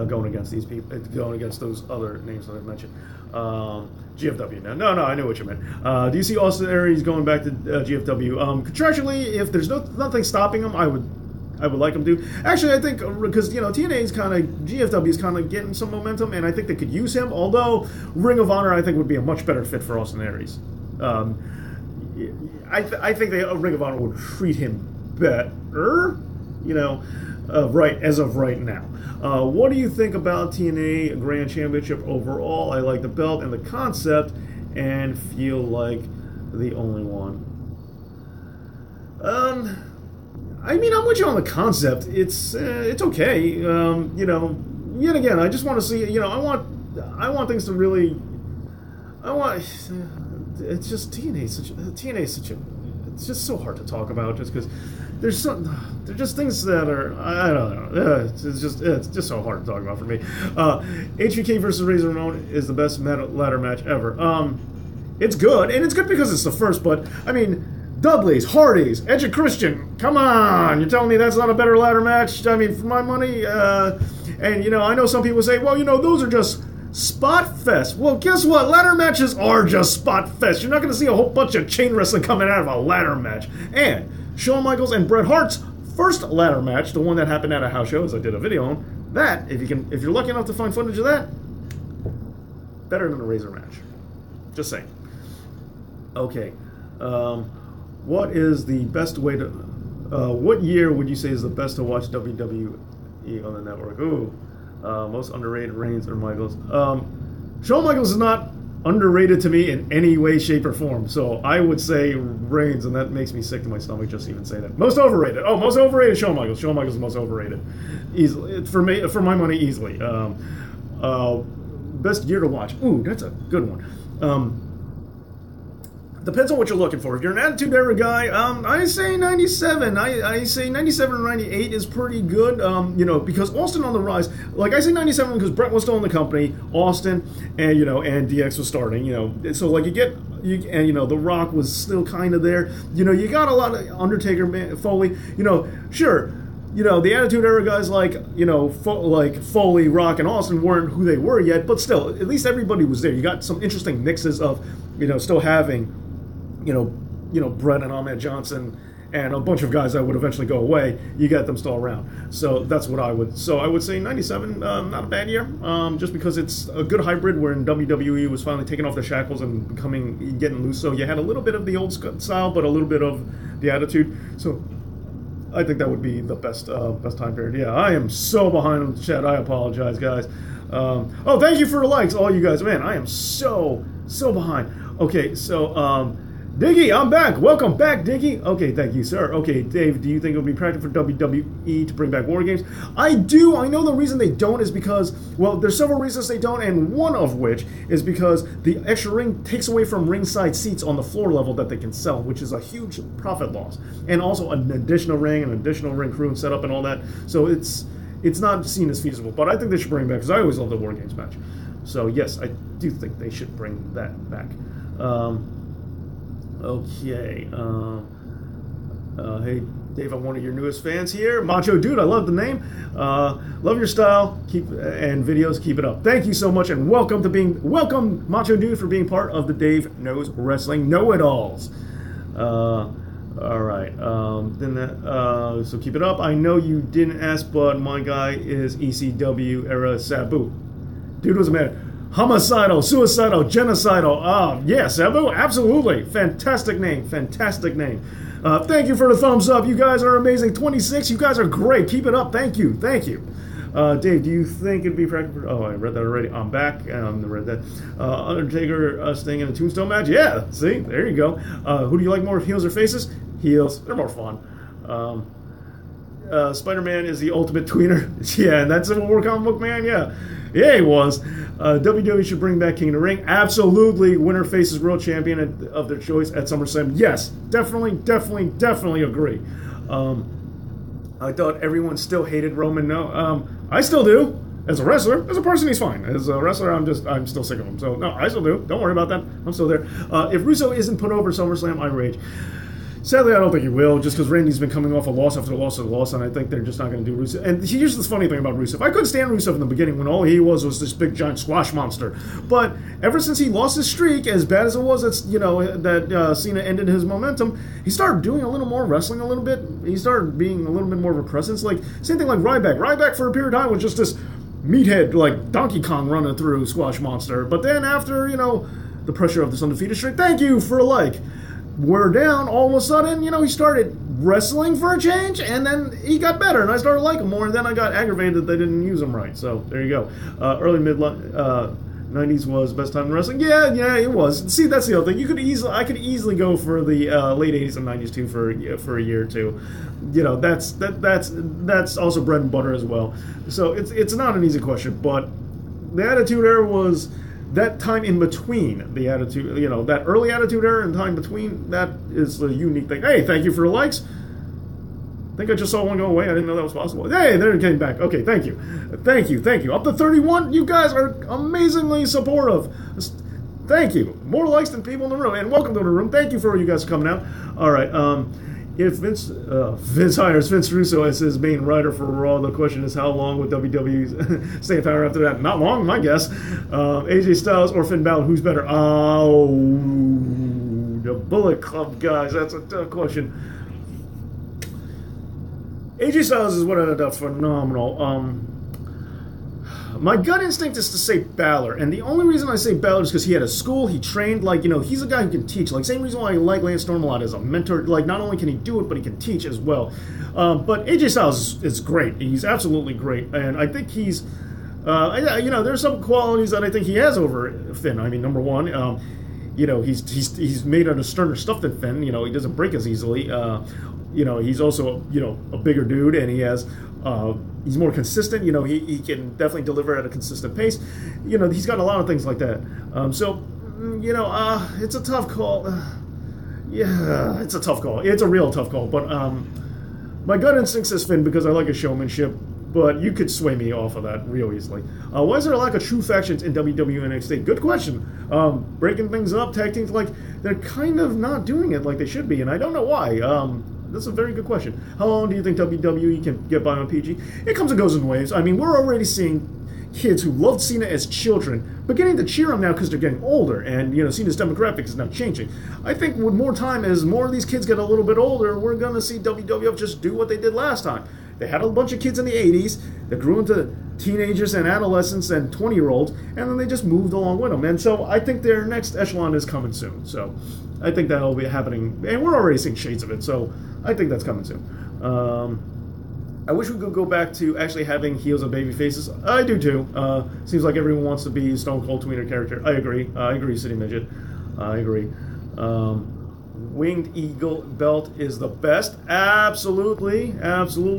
going against these people, going against those other names that I mentioned. GFW. No, I knew what you meant. Do you see Austin Aries going back to GFW? Contractually, if there's nothing stopping him, I would like them to. Actually, I think, because, TNA is GFW is kind of getting some momentum, and I think they could use him, although Ring of Honor, I think, would be a much better fit for Austin Aries. I think Ring of Honor would treat him better, as of right now. What do you think about TNA Grand Championship overall? I like the belt and the concept, and feel like the only one. I mean, I'm with you on the concept. It's okay. Yet again, I just want to see. I want things to really. It's just TNA. It's just so hard to talk about, just because there's just things that are, I don't know. It's just so hard to talk about for me. HBK versus Razor Ramon is the best ladder match ever. It's good, and it's good because it's the first, but, I mean, Dudley's, Hardy's, Edge and Christian, come on! You're telling me that's not a better ladder match? I mean, for my money, and, you know, I know some people say, well, you know, those are just spot fest. Well, guess what? Ladder matches are just spot fest. You're not going to see a whole bunch of chain wrestling coming out of a ladder match. And Shawn Michaels and Bret Hart's first ladder match, the one that happened at a house show, as I did a video on, that, if you're lucky enough to find footage of that, better than a Razor match. Just saying. Okay. What is the best way to... what year would you say is the best to watch WWE on the network? Ooh. Most underrated, Reigns or Michaels. Shawn Michaels is not underrated to me in any way, shape, or form. So I would say Reigns, and that makes me sick to my stomach just even say that. Most overrated. Oh, most overrated, Shawn Michaels. Shawn Michaels is most overrated. Easily. For me, for my money, easily. Best year to watch. Ooh, that's a good one. Depends on what you're looking for. If you're an Attitude Era guy, I say 97. I say 97 and 98 is pretty good, you know, because Austin on the rise. Like, I say 97 because Bret was still in the company, Austin, and, you know, and DX was starting, you know. So, like, and, you know, The Rock was still kind of there. You know, you got a lot of Undertaker, Foley, you know, sure. You know, the Attitude Era guys like, you know, like Foley, Rock, and Austin weren't who they were yet, but still, at least everybody was there. You got some interesting mixes of, you know, still having... You know, Bret and Ahmed Johnson and a bunch of guys that would eventually go away. You get them still around. So that's what I would. So I would say 97, not a bad year. Just because it's a good hybrid wherein WWE was finally taking off the shackles and getting loose. So you had a little bit of the old style, but a little bit of the attitude. So I think that would be the best time period. Yeah, I am so behind on the chat. I apologize, guys. Oh, thank you for the likes, all you guys. Man, I am so behind. Okay, so. Diggy, I'm back. Welcome back, Diggy. Okay, thank you, sir. Okay, Dave, do you think it would be practical for WWE to bring back War Games? I do. I know the reason they don't is because, well, there's several reasons they don't, and one of which is because the extra ring takes away from ringside seats on the floor level that they can sell, which is a huge profit loss. And also an additional ring crew and setup and all that. So it's not seen as feasible. But I think they should bring it back because I always loved the War Games match. So, yes, I do think they should bring that back. Okay. Hey, Dave, I'm one of your newest fans here. Macho Dude, I love the name. Love your style. And videos. Keep it up. Thank you so much, and welcome, Macho Dude, for being part of the Dave Knows Wrestling Know-It-Alls. All right. So keep it up. I know you didn't ask, but my guy is ECW era Sabu. Dude was a man. Homicidal, suicidal, genocidal. Yeah, Sabu, absolutely. Fantastic name. Thank you for the thumbs up. You guys are amazing. 26, you guys are great. Keep it up. Thank you. Dave, do you think it'd be practical? Oh, I read that already. I'm back. I read that. Undertaker, Sting in a Tombstone match? Yeah, see? There you go. Who do you like more, heels or faces? Heels. They're more fun. Spider-Man is the ultimate tweener. Yeah, and that's a War Comic Book Man? Yeah, he was. WWE should bring back King of the Ring. Absolutely. Winner faces world champion of their choice at SummerSlam. Yes, definitely agree. I thought everyone still hated Roman. No, I still do. As a wrestler, as a person, he's fine. As a wrestler, I'm still sick of him. So no, I still do. Don't worry about that. I'm still there. If Russo isn't put over SummerSlam, I rage. Sadly, I don't think he will, just because Randy's been coming off a loss after loss after loss, and I think they're just not going to do Rusev. And here's the funny thing about Rusev. I couldn't stand Rusev in the beginning when all he was this big, giant squash monster. But ever since he lost his streak, as bad as it was, that Cena ended his momentum, he started doing a little more wrestling a little bit. He started being a little bit more of a presence. Like, same thing like Ryback. Ryback, for a period of time, was just this meathead, like Donkey Kong running through squash monster. But then after, the pressure of this undefeated streak, thank you for a like. We're down, all of a sudden, he started wrestling for a change, and then he got better, and I started liking him more, and then I got aggravated that they didn't use him right. So, there you go. Early, mid, 90s was best time in wrestling. Yeah, it was. See, that's the other thing. I could easily go for the late 80s and 90s, too, for a year or two. That's also bread and butter as well. So, it's not an easy question, but the Attitude Era was... that time in between the Attitude, that early Attitude Era and time between, that is a unique thing. Hey, thank you for the likes. I think I just saw one go away. I didn't know that was possible. Hey, there it came back. Okay, thank you. Up to 31. You guys are amazingly supportive. Thank you. More likes than people in the room. And welcome to the room. Thank you for you guys coming out. All right. If Vince hires Vince Russo as his main writer for Raw, the question is how long would WWE stay in power after that? Not long, my guess. AJ Styles or Finn Balor, who's better? Oh, the Bullet Club guys. That's a tough question. AJ Styles is one of the phenomenal. My gut instinct is to say Balor, and the only reason I say Balor is because he had a school, he trained, he's a guy who can teach. Same reason why I like Lance Storm a lot as a mentor. Not only can he do it, but he can teach as well. But AJ Styles is great. He's absolutely great, and I think he's, there's some qualities that I think he has over Finn. I mean, number one, he's made out of sterner stuff than Finn. He doesn't break as easily. He's also, a bigger dude, and he has, he's more consistent. He can definitely deliver at a consistent pace. He's got a lot of things like that. It's a tough call. It's a tough call. It's a real tough call. But my gut instinct says Finn because I like his showmanship. But you could sway me off of that real easily. Why is there a lack of true factions in WWE NXT? Good question. Breaking things up, tag teams, they're kind of not doing it like they should be, and I don't know why. That's a very good question. How long do you think WWE can get by on PG? It comes and goes in waves. I mean, we're already seeing kids who loved Cena as children beginning to cheer him now because they're getting older, and Cena's demographic is now changing. I think with more time, as more of these kids get a little bit older, we're going to see WWF just do what they did last time. They had a bunch of kids in the 80s that grew into teenagers and adolescents and 20-year-olds, and then they just moved along with them. And so I think their next echelon is coming soon. So I think that'll be happening, and we're already seeing shades of it, so I think that's coming soon. I wish we could go back to actually having heels and baby faces. I do too. Seems like everyone wants to be Stone Cold tweener character. I agree, City Midget. I agree. Winged Eagle belt is the best. Absolutely.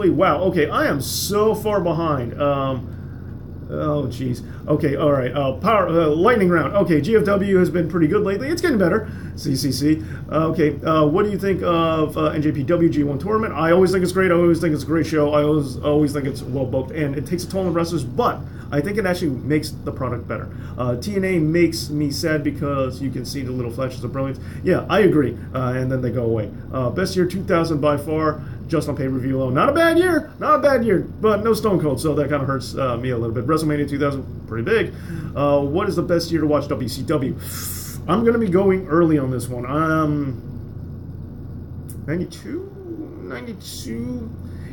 Wow. Okay, I am so far behind. Oh, jeez. Okay, all right. Lightning round. Okay, GFW has been pretty good lately. It's getting better. CCC. Okay, what do you think of NJPW G1 Tournament? I always think it's great. I always think it's a great show. I always think it's well booked, and it takes a toll on wrestlers, but I think it actually makes the product better. TNA makes me sad because you can see the little flashes of brilliance. Yeah, I agree. And then they go away. Best year 2000 by far. Just on pay-per-view alone. Not a bad year, but no Stone Cold, so that kind of hurts me a little bit. WrestleMania 2000, pretty big. What is the best year to watch WCW? I'm going to be going early on this one. 92?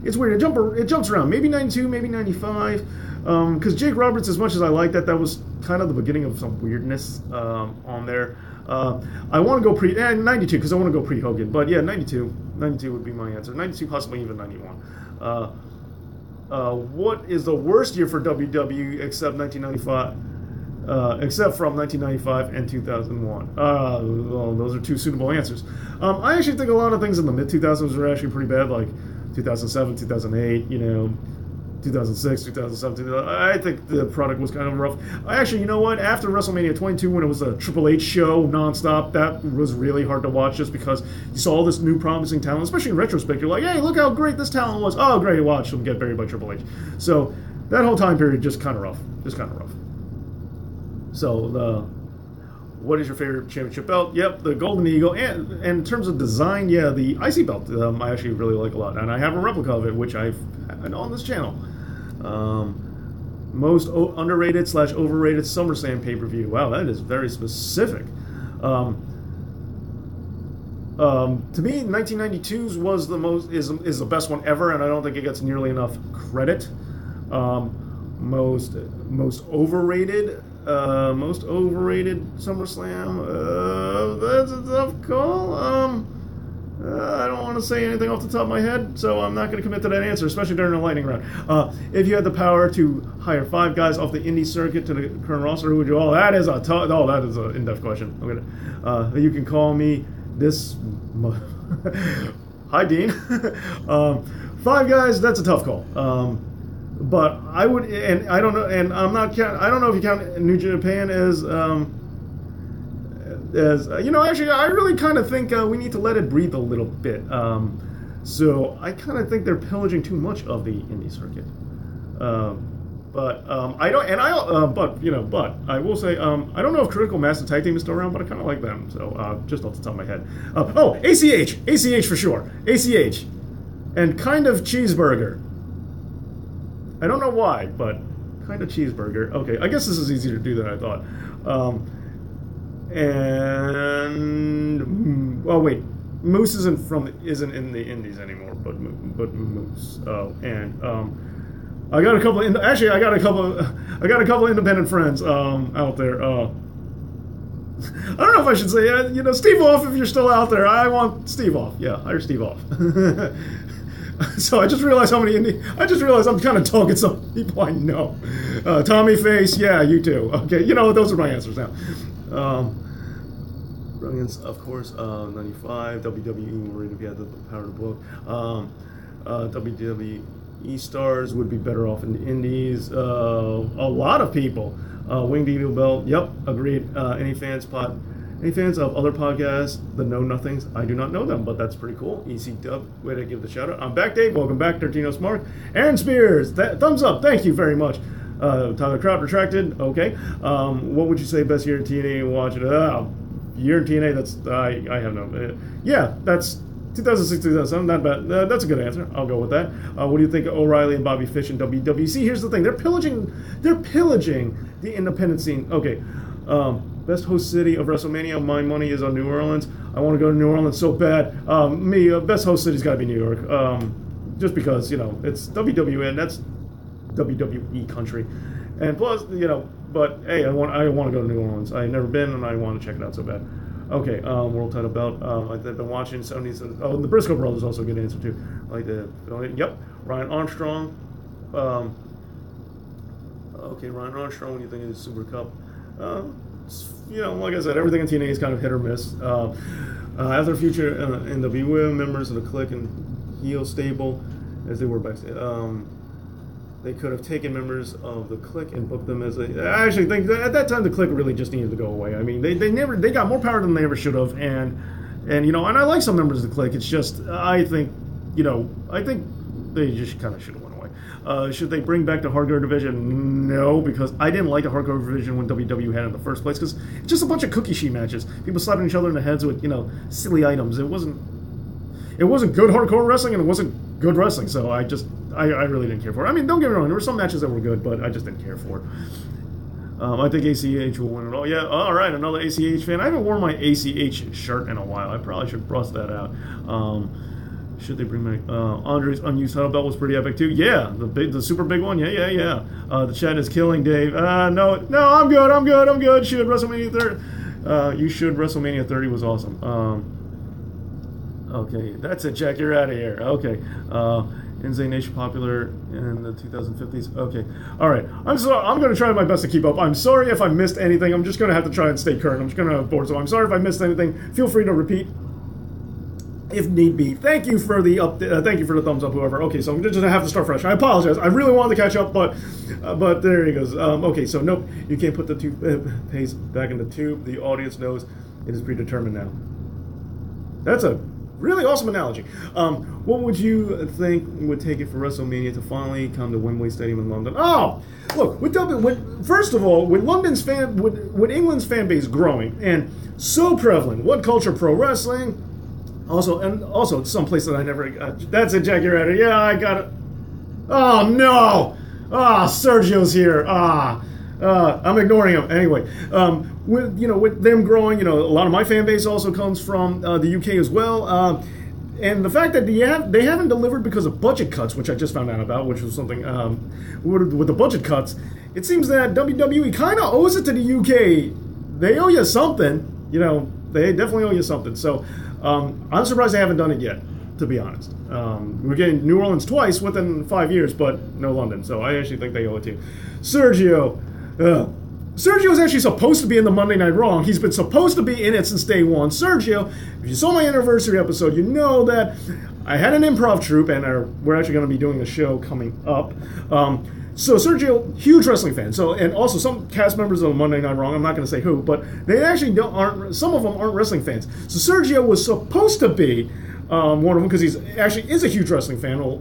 It's weird. It jumps around. Maybe 92, maybe 95. Because Jake Roberts, as much as I like that was kind of the beginning of some weirdness on there. I want to go 92 because I want to go pre-Hogan, but yeah, 92 would be my answer. 92, possibly even 91. What is the worst year for WWE except 1995? Except from 1995 and 2001. Well, those are two suitable answers. I actually think a lot of things in the mid 2000s were actually pretty bad, like 2007, 2008. 2006, 2017, I think the product was kind of rough. Actually, you know what? After WrestleMania 22, when it was a Triple H show nonstop, that was really hard to watch just because you saw all this new promising talent, especially in retrospect. You're like, hey, look how great this talent was. Oh, great, watch them get buried by Triple H. So that whole time period, just kind of rough. So what is your favorite championship belt? Yep, the Golden Eagle. And in terms of design, yeah, the IC belt, I actually really like a lot. And I have a replica of it, which I've had on this channel. Most underrated / overrated SummerSlam pay-per-view. Wow, that is very specific. To me, 1992's was is the best one ever, and I don't think it gets nearly enough credit. Most overrated SummerSlam. That's a tough call. I don't want to say anything off the top of my head, so I'm not going to commit to that answer, especially during the lightning round. If you had the power to hire 5 guys off the indie circuit to the current roster, who would you? That is an in-depth question. You can call me this. Hi, Dean. 5 guys. That's a tough call. But I would, and I don't know, and I don't know if you count New Japan as actually, I really kind of think we need to let it breathe a little bit. So I kind of think they're pillaging too much of the indie circuit. But but I will say I don't know if Critical Mass and Tag Team is still around, but I kind of like them. So just off the top of my head, ACH for sure, ACH, and kind of Cheeseburger. I don't know why, but kind of Cheeseburger. Okay, I guess this is easier to do than I thought. Moose isn't in the Indies anymore, but Moose. Oh, and I got a couple of independent friends out there. I don't know if I should say Steve Off, if you're still out there. I want Steve Off. Yeah, hire Steve Off. So I just realized I'm kind of talking some people I know. Tommy Face, yeah, you too. Okay, those are my answers now. Brilliance, of course. 95 WWE, we're gonna the power of the book. WWE stars would be better off in the Indies. A lot of people. Winged Eagle Belt. Yep, agreed. Any fans of other podcasts, the Know Nothings? I do not know them, but that's pretty cool. EC Dub, way to give the shout out. I'm back, Dave. Welcome back, Tartino Smart. Aaron Spears, thumbs up. Thank you very much. Tyler Kraut retracted. Okay. What would you say best year in TNA and watch it? Year in TNA. That's I have no. Yeah, that's 2006, 2007. Not bad. That's a good answer. I'll go with that. What do you think of O'Reilly and Bobby Fish and WWC? Here's the thing. They're pillaging the independent scene. Okay. Best host city of WrestleMania. My money is on New Orleans. I want to go to New Orleans so bad. Best host city's got to be New York. Just because it's WWE and that's WWE country, and plus But hey, I want to go to New Orleans. I've never been and I want to check it out so bad. Okay, world title belt. I've been watching Sony's. The Briscoe brothers also a good answer too. Yep, Ryan Armstrong. Okay, Ryan Armstrong. What do you think of his Super Cup? Like I said, everything in TNA is kind of hit or miss. After future NWO members of the Clique and heel stable, as they were backstage, they could have taken members of the Clique and booked them as I actually think that at that time the Clique really just needed to go away. I mean, they got more power than they ever should have, and and I like some members of the Clique. It's just I think they just kind of should have went away. Should they bring back the Hardcore Division? No, because I didn't like the Hardcore Division when WWE had it in the first place, because it's just a bunch of cookie sheet matches. People slapping each other in the heads with silly items. It wasn't good hardcore wrestling, and it wasn't good wrestling. So I really didn't care for it. I mean, don't get me wrong, there were some matches that were good, but I just didn't care for it. I think ACH will win it all. Yeah, all right, another ACH fan. I haven't worn my ACH shirt in a while. I probably should bust that out. Should they bring back Andre's unused title belt was pretty epic too. Yeah, the super big one. Yeah. The chat is killing Dave. No, I'm good. Should WrestleMania 30? You should. WrestleMania 30 was awesome. Okay, that's it, Jack. You're out of here. Okay. Insane Nation popular in the 2050s. Okay. All right. I'm going to try my best to keep up. I'm sorry if I missed anything. I'm just going to have to try and stay current. I'm just going to have board. So I'm sorry if I missed anything. Feel free to repeat if need be. Thank you for the thank you for the thumbs up, whoever. Okay, so I'm just going to have to start fresh. I apologize. I really wanted to catch up, but there he goes. Okay, so nope. You can't put the toothpaste back in the tube. The audience knows it is predetermined now. That's a really awesome analogy. What would you think would take it for WrestleMania to finally come to Wembley Stadium in London? Oh, look, first of all, with England's fan base growing and so prevalent, What Culture Pro Wrestling, also some place that I never. That's it, Jack. You're at it. Yeah, I got it. Oh no! Sergio's here. I'm ignoring him anyway. With them growing, a lot of my fan base also comes from the UK as well. And the fact that they haven't delivered because of budget cuts, which I just found out about, which was something with the budget cuts, it seems that WWE kind of owes it to the UK. They owe you something. They definitely owe you something. So I'm surprised they haven't done it yet, to be honest. We're getting New Orleans twice within 5 years, but no London. So I actually think they owe it to you. Sergio. Sergio's actually supposed to be in the Monday Night Raw. He's been supposed to be in it since day one. Sergio, if you saw my anniversary episode, you know that I had an improv troupe, and we're actually going to be doing a show coming up. So Sergio, huge wrestling fan. And also some cast members of Monday Night Raw, I'm not going to say who, but they actually some of them aren't wrestling fans. So Sergio was supposed to be One of them, because he's actually is a huge wrestling fan. Well,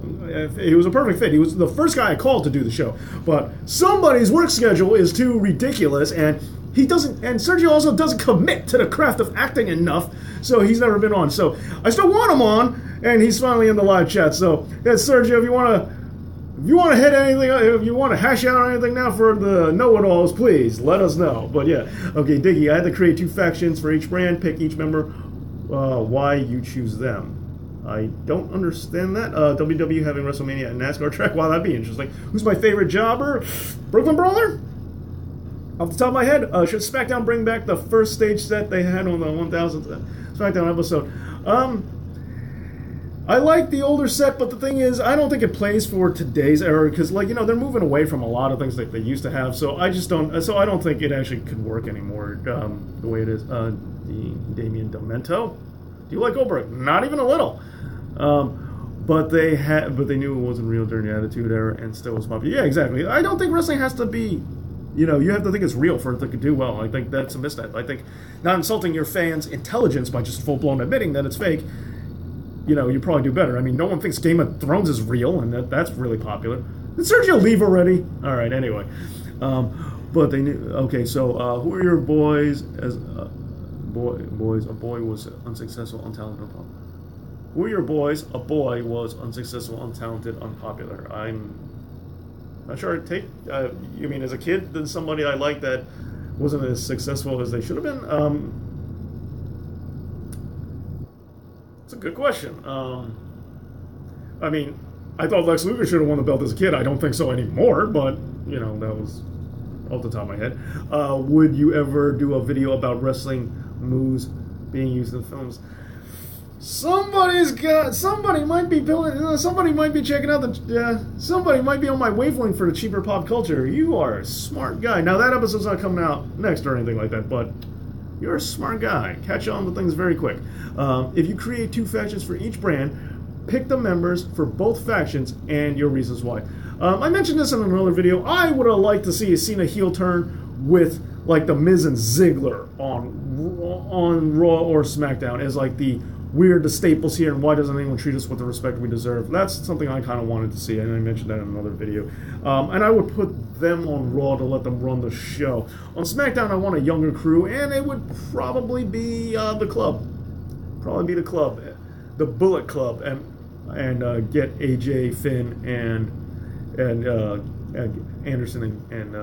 he was a perfect fit. He was the first guy I called to do the show. But somebody's work schedule is too ridiculous, and he doesn't. And Sergio also doesn't commit to the craft of acting enough, so he's never been on. So I still want him on, and he's finally in the live chat. So yeah, Sergio, if you want to hit anything, if you want to hash out anything now for the know-it-alls, please let us know. But yeah, okay, Diggy, I had to create 2 factions for each brand. Pick each member. Why you choose them? I don't understand that. WWE having WrestleMania and NASCAR track. Wow, that'd be interesting. Who's my favorite jobber? Brooklyn Brawler? Off the top of my head, should SmackDown bring back the first stage set they had on the 1000th SmackDown episode? I like the older set, but the thing is, I don't think it plays for today's era because, like, you know, they're moving away from a lot of things that they used to have. So I don't think it actually could work anymore the way it is. Damien Demento. Do you like Goldberg? Not even a little. But they knew it wasn't real during the Attitude Era and still was popular. Yeah, exactly. I don't think wrestling has to be, you know, you have to think it's real for it to do well. I think that's a misstep. I think not insulting your fans' intelligence by just full-blown admitting that it's fake, you know, you probably do better. I mean, no one thinks Game of Thrones is real, and that's really popular. Did Sergio leave already? All right, anyway. But they knew. Okay, so who are your boys as boys? A boy was unsuccessful, untalented, unpopular. Who are your boys? A boy was unsuccessful, untalented, unpopular. I'm not sure I'd take. You mean as a kid, than somebody I liked that wasn't as successful as they should have been? It's a good question. I mean, I thought Lex Luger should have won the belt as a kid. I don't think so anymore, but, you know, that was off the top of my head. Would you ever do a video about wrestling moves being used in films? Somebody might be building, somebody might be checking out somebody might be on my wavelength for the cheaper pop culture. You are a smart guy. Now, that episode's not coming out next or anything like that, but you're a smart guy. Catch on with things very quick. If you create 2 factions for each brand, pick the members for both factions and your reasons why. I mentioned this in another video. I would have liked to see a Cena heel turn with like the Miz and Ziggler on Raw or SmackDown as like the staples here, and why doesn't anyone treat us with the respect we deserve? That's something I kind of wanted to see, and I mentioned that in another video. And I would put them on Raw to let them run the show. On SmackDown, I want a younger crew, and it would probably be the Club. Probably be the Club, the Bullet Club, and get AJ, Finn, and Anderson and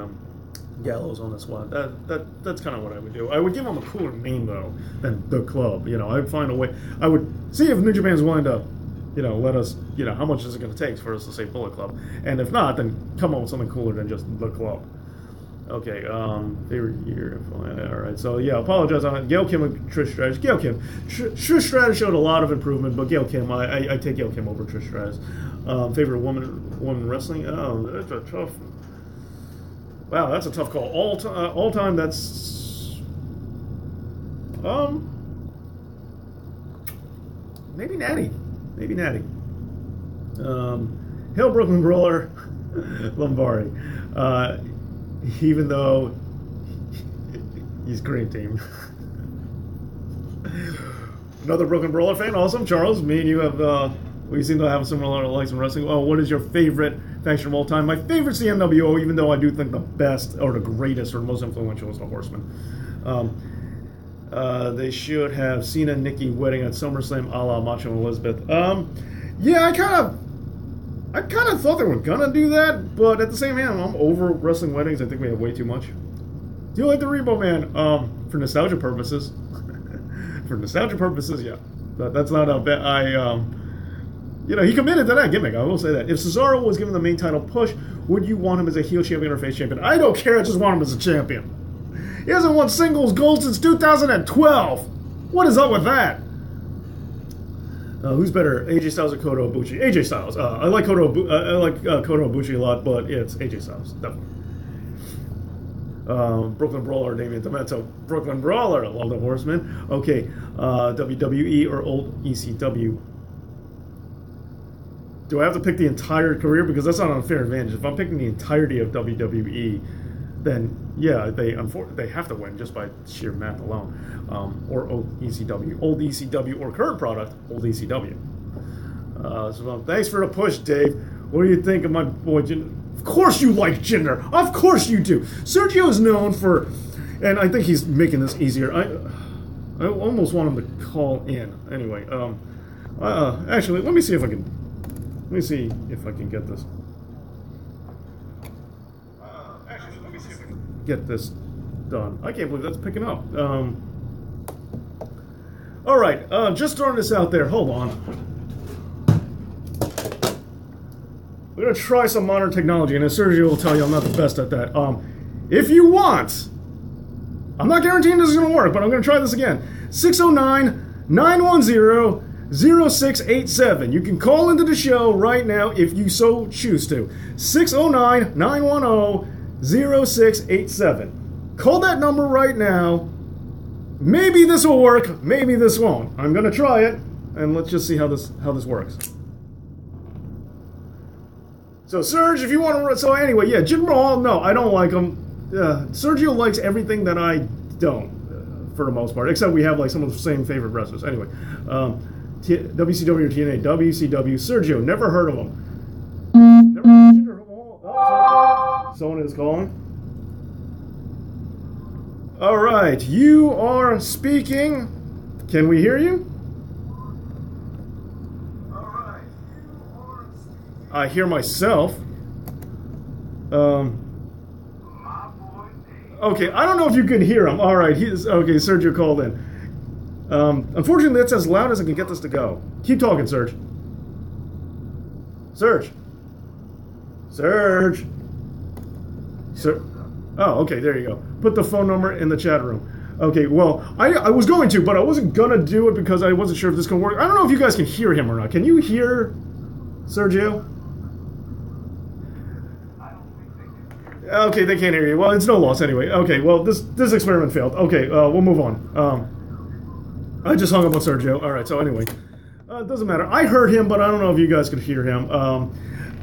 Gallows on the squad. That's kind of what I would do. I would give them a cooler name though than the Club. You know, I'd find a way. I would see if New Japan's willing to, you know, let us. You know, how much is it going to take for us to say Bullet Club? And if not, then come up with something cooler than just the Club. Okay. Favorite year. All right. So yeah, apologize on it. Gail Kim and Trish Stratus. Gail Kim. Trish Stratus showed a lot of improvement, but Gail Kim, I take Gail Kim over Trish Stratus. Favorite woman wrestling. Oh, that's a tough. Wow, that's a tough call. All time, that's maybe Natty. Hail Brooklyn Brawler, Lombardi. Even though he's Green Team. Another Brooklyn Brawler fan, awesome. Charles, me and you have we seem to have similar likes in wrestling. Oh, what is your favorite faction of all time? My favorite's the NWO, even though I do think the best or the greatest or the most influential is the Horsemen. They should have Cena and Nikki wedding at SummerSlam a la Macho and Elizabeth. Yeah, I kind of thought they were gonna do that, but at the same time, I'm over wrestling weddings. I think we have way too much. Do you like the Rebo Man? For nostalgia purposes. For nostalgia purposes, yeah. That's not a bad. You know, he committed to that gimmick, I will say that. If Cesaro was given the main title push, would you want him as a heel champion or face champion? I don't care, I just want him as a champion. He hasn't won singles gold since 2012. What is up with that? Who's better, AJ Styles or Kota Ibushi? AJ Styles. I like Kota Ibushi a lot, but yeah, it's AJ Styles, definitely. Brooklyn Brawler, Damien Demento. Brooklyn Brawler, I love the Horseman. Okay, WWE or old ECW? Do I have to pick the entire career? Because that's not an unfair advantage. If I'm picking the entirety of WWE, then Yeah, they have to win just by sheer math alone. Or old ECW, or current product, old ECW. So thanks for the push, Dave. What do you think of my boy Jinder? Of course you like Jinder. Of course you do. Sergio is known for, and I think he's making this easier. I almost want him to call in. Anyway, actually, let me see if I can get this. Get this done. I can't believe that's picking up. All right, just throwing this out there. Hold on. We're gonna try some modern technology, and as Sergio will tell you, I'm not the best at that. If you want, I'm not guaranteeing this is gonna work, but I'm gonna try this again. 609-910-0687. You can call into the show right now if you so choose to. 609-910-0687. Call that number right now. Maybe this will work, maybe this won't. I'm gonna try it, and let's just see how this works. So Serge, if you want to, so anyway, yeah, Jinder Mahal, no, I don't like him. Sergio likes everything that I don't, for the most part, except we have like some of the same favorite wrestlers. Anyway, WCW or TNA, WCW, Sergio, never heard of him. Never heard of Jinder Mahal. Oh, someone is calling. All right, you are speaking. Can we hear you? I hear myself. Okay, I don't know if you can hear him. All right, okay. Sergio called in. Unfortunately, that's as loud as I can get this to go. Keep talking, Serge. Serge. Oh, okay. There you go. Put the phone number in the chat room. Okay. Well, I was going to, but I wasn't gonna do it because I wasn't sure if this can work. I don't know if you guys can hear him or not. Can you hear Sergio? Okay, they can't hear you. Well, it's no loss anyway. Okay, well, this experiment failed. Okay, we'll move on. I just hung up on Sergio. All right, so anyway, it doesn't matter. I heard him, but I don't know if you guys could hear him.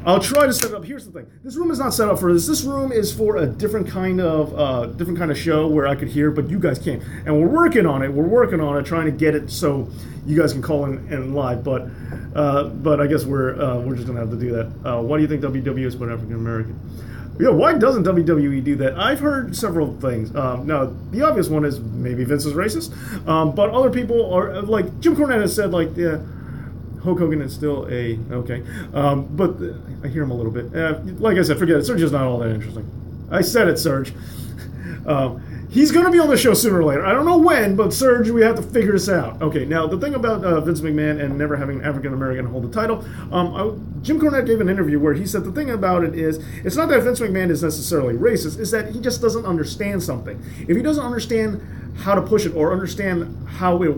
I'll try to set it up. Here's the thing: this room is not set up for this. This room is for a different kind of show where I could hear, but you guys can't. And we're working on it. We're working on it, trying to get it so you guys can call in live. But I guess we're just gonna have to do that. Why do you think WWE is for African American? Yeah, why doesn't WWE do that? I've heard several things. Now, the obvious one is maybe Vince is racist, but other people are, like, Jim Cornette has said, like, Hulk Hogan is still okay. But I hear him a little bit. Like I said, forget it. Sergio's not all that interesting. I said it, Serge. He's going to be on the show sooner or later. I don't know when, but Serge, we have to figure this out. Okay, now, the thing about Vince McMahon and never having an African-American hold the title, Jim Cornette gave an interview where he said the thing about it is, it's not that Vince McMahon is necessarily racist, it's that he just doesn't understand something. If he doesn't understand how to push it or understand how it,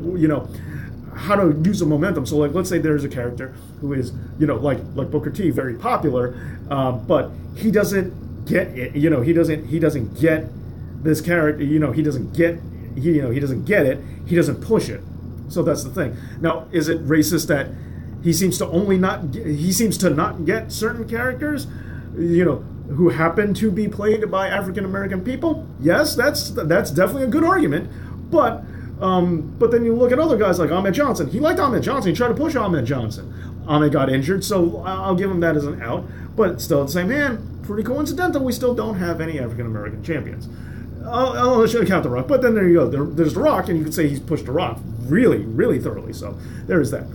how to use the momentum. So, like, let's say there's a character who is, like Booker T, very popular, but he doesn't get it. He doesn't get this character. He doesn't get. He doesn't get it. He doesn't push it. So that's the thing. Now, is it racist that he seems to not get certain characters, who happen to be played by African American people? Yes, that's definitely a good argument, but then you look at other guys like Ahmed Johnson. He liked Ahmed Johnson. He tried to push Ahmed Johnson. Ahmed got injured, so I'll give him that as an out. But still, at the same hand, pretty coincidental, we still don't have any African-American champions. I'll count The Rock. But then there you go. There's The Rock, and you could say he's pushed The Rock really, really thoroughly. So there's that.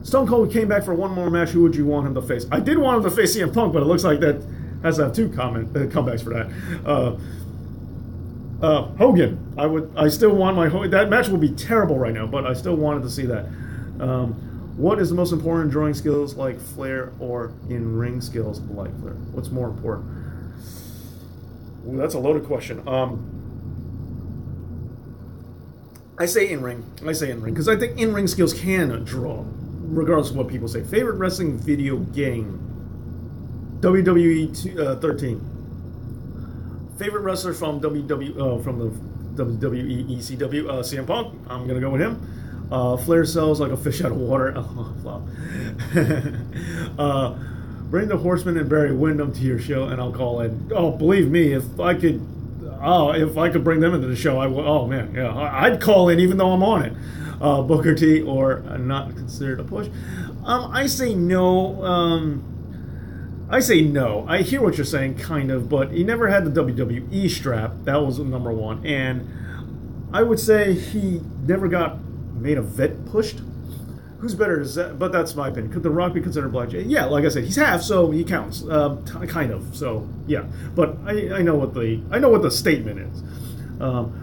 Stone Cold came back for one more match. Who would you want him to face? I did want him to face CM Punk, but it looks like that has to have two comebacks for that. Hogan. I still want my Hogan. That match will be terrible right now, but I still wanted to see that. What is the most important, drawing skills like Flair or in-ring skills like Flair? What's more important? Ooh, that's a loaded question. I say in-ring because I think in-ring skills can draw, regardless of what people say. Favorite wrestling video game? WWE 13. Favorite wrestler from from the WWE ECW, CM Punk. I'm gonna go with him. Flair sells like a fish out of water. Oh, flop. Bring the Horseman and Barry Windham to your show, and I'll call in. Oh, believe me, if I could bring them into the show, I would. Oh man, yeah, I'd call in even though I'm on it. Booker T or not considered a push. I say no. I say no. I hear what you're saying, kind of, but he never had the WWE strap. That was number one, and I would say he never got main event pushed. Who's better is that? But that's my opinion. Could The Rock be considered Black J? Yeah, like I said, he's half, so he counts, kind of. So yeah, but I know what the statement is.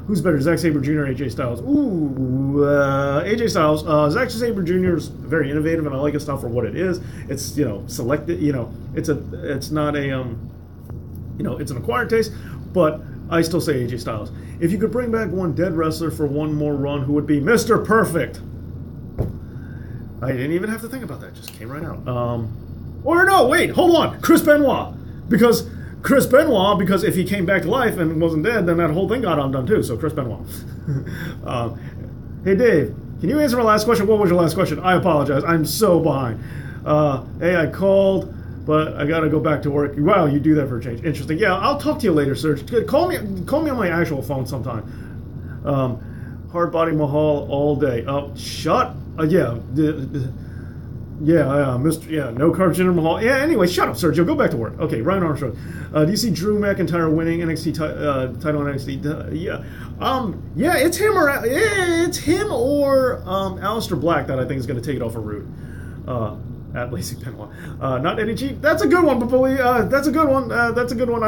Who's better, Zack Sabre Jr. or AJ Styles? Ooh, AJ Styles. Zack Sabre Jr. is very innovative, and I like his style for what it is. It's selected. It's not a it's an acquired taste, but I still say AJ Styles. If you could bring back one dead wrestler for one more run, who would be Mr. Perfect? I didn't even have to think about that. It just came right out. Or no, wait, hold on. Chris Benoit. Because if he came back to life and wasn't dead, then that whole thing got undone too. So Chris Benoit. Hey Dave, can you answer my last question? What was your last question? I apologize. I'm so behind. Hey, I called, but I gotta go back to work. Wow, you do that for a change. Interesting. Yeah, I'll talk to you later, sir. Call me on my actual phone sometime. Hard body Mahal all day. Oh, shut. Mr. Yeah, no carbs Jinder Mahal. Yeah, anyway, shut up, Sergio. Go back to work. Okay, Ryan Armstrong. Do you see Drew McIntyre winning NXT title on NXT? It's him or Aleister Black that I think is going to take it off of Roode. At Lacey Benoit. Not Eddie G. That's a good one, but that's a good one. That's a good one.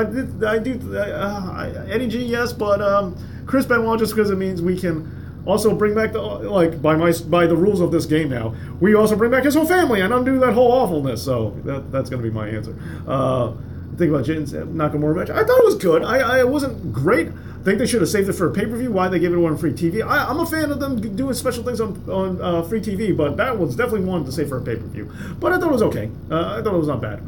Eddie G, yes, but Chris Benoit, just because it means we can also bring back by the rules of this game now, we also bring back his whole family and undo that whole awfulness. So that's going to be my answer. Think about Jin Nakamura match. I thought it was good. I wasn't great. I think they should have saved it for a pay-per-view. Why they gave it on free TV? I'm a fan of them doing special things on free TV, but that was definitely one to save for a pay-per-view. But I thought it was okay. I thought it was not bad.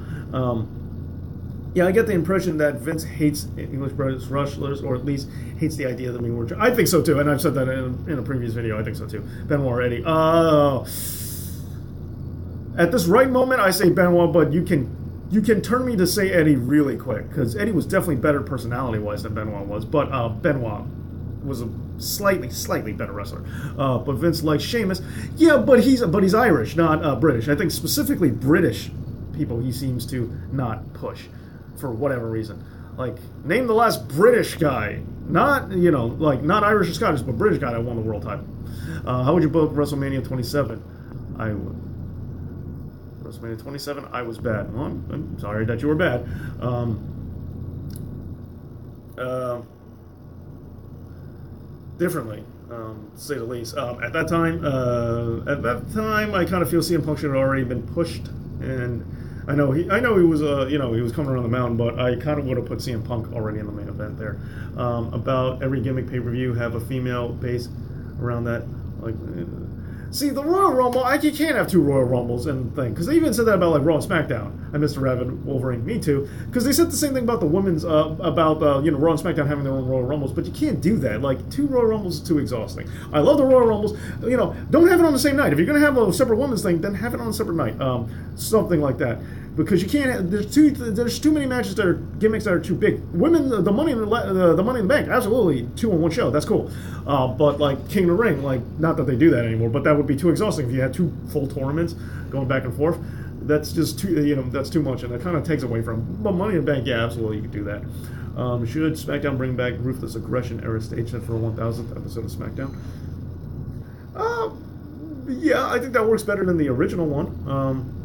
Yeah, I get the impression that Vince hates English wrestlers, or at least hates the idea of them being more. I think so too, and I've said that in a previous video. I think so too. Benoit or Eddie. At this right moment, I say Benoit, but you can turn me to say Eddie really quick, because Eddie was definitely better personality-wise than Benoit was, but Benoit was a slightly better wrestler. But Vince likes Sheamus. Yeah, but he's Irish, not British. I think specifically British people he seems to not push for whatever reason. Like, name the last British guy, not Irish or Scottish, but British guy that won the world title. How would you book WrestleMania 27? I would. WrestleMania 27, I was bad. Well, I'm sorry that you were bad. Differently, to say the least. At that time, I kind of feel CM Punk should have already been pushed, and I know he was he was coming around the mountain, but I kind of would have put CM Punk already in the main event there. About every gimmick pay-per-view have a female base around that, like. See, the Royal Rumble, you can't have two Royal Rumbles in the thing. Because they even said that about, Raw and SmackDown. And Mr. Raven, Wolverine, me too. Because they said the same thing about the women's, Raw and SmackDown having their own Royal Rumbles. But you can't do that. Two Royal Rumbles is too exhausting. I love the Royal Rumbles. Don't have it on the same night. If you're going to have a separate women's thing, then have it on a separate night. Something like that. Because you can't. There's too many matches that are gimmicks that are too big. Women, the Money in the Bank, absolutely 2 on one show. That's cool. But King of the Ring, not that they do that anymore, but that would be too exhausting if you had 2 full tournaments going back and forth. That's just too. That's too much, and it kind of takes away from. But Money in the Bank, yeah, absolutely, you could do that. Should SmackDown bring back Ruthless Aggression era stage set for a 1000th episode of SmackDown? Yeah, I think that works better than the original one.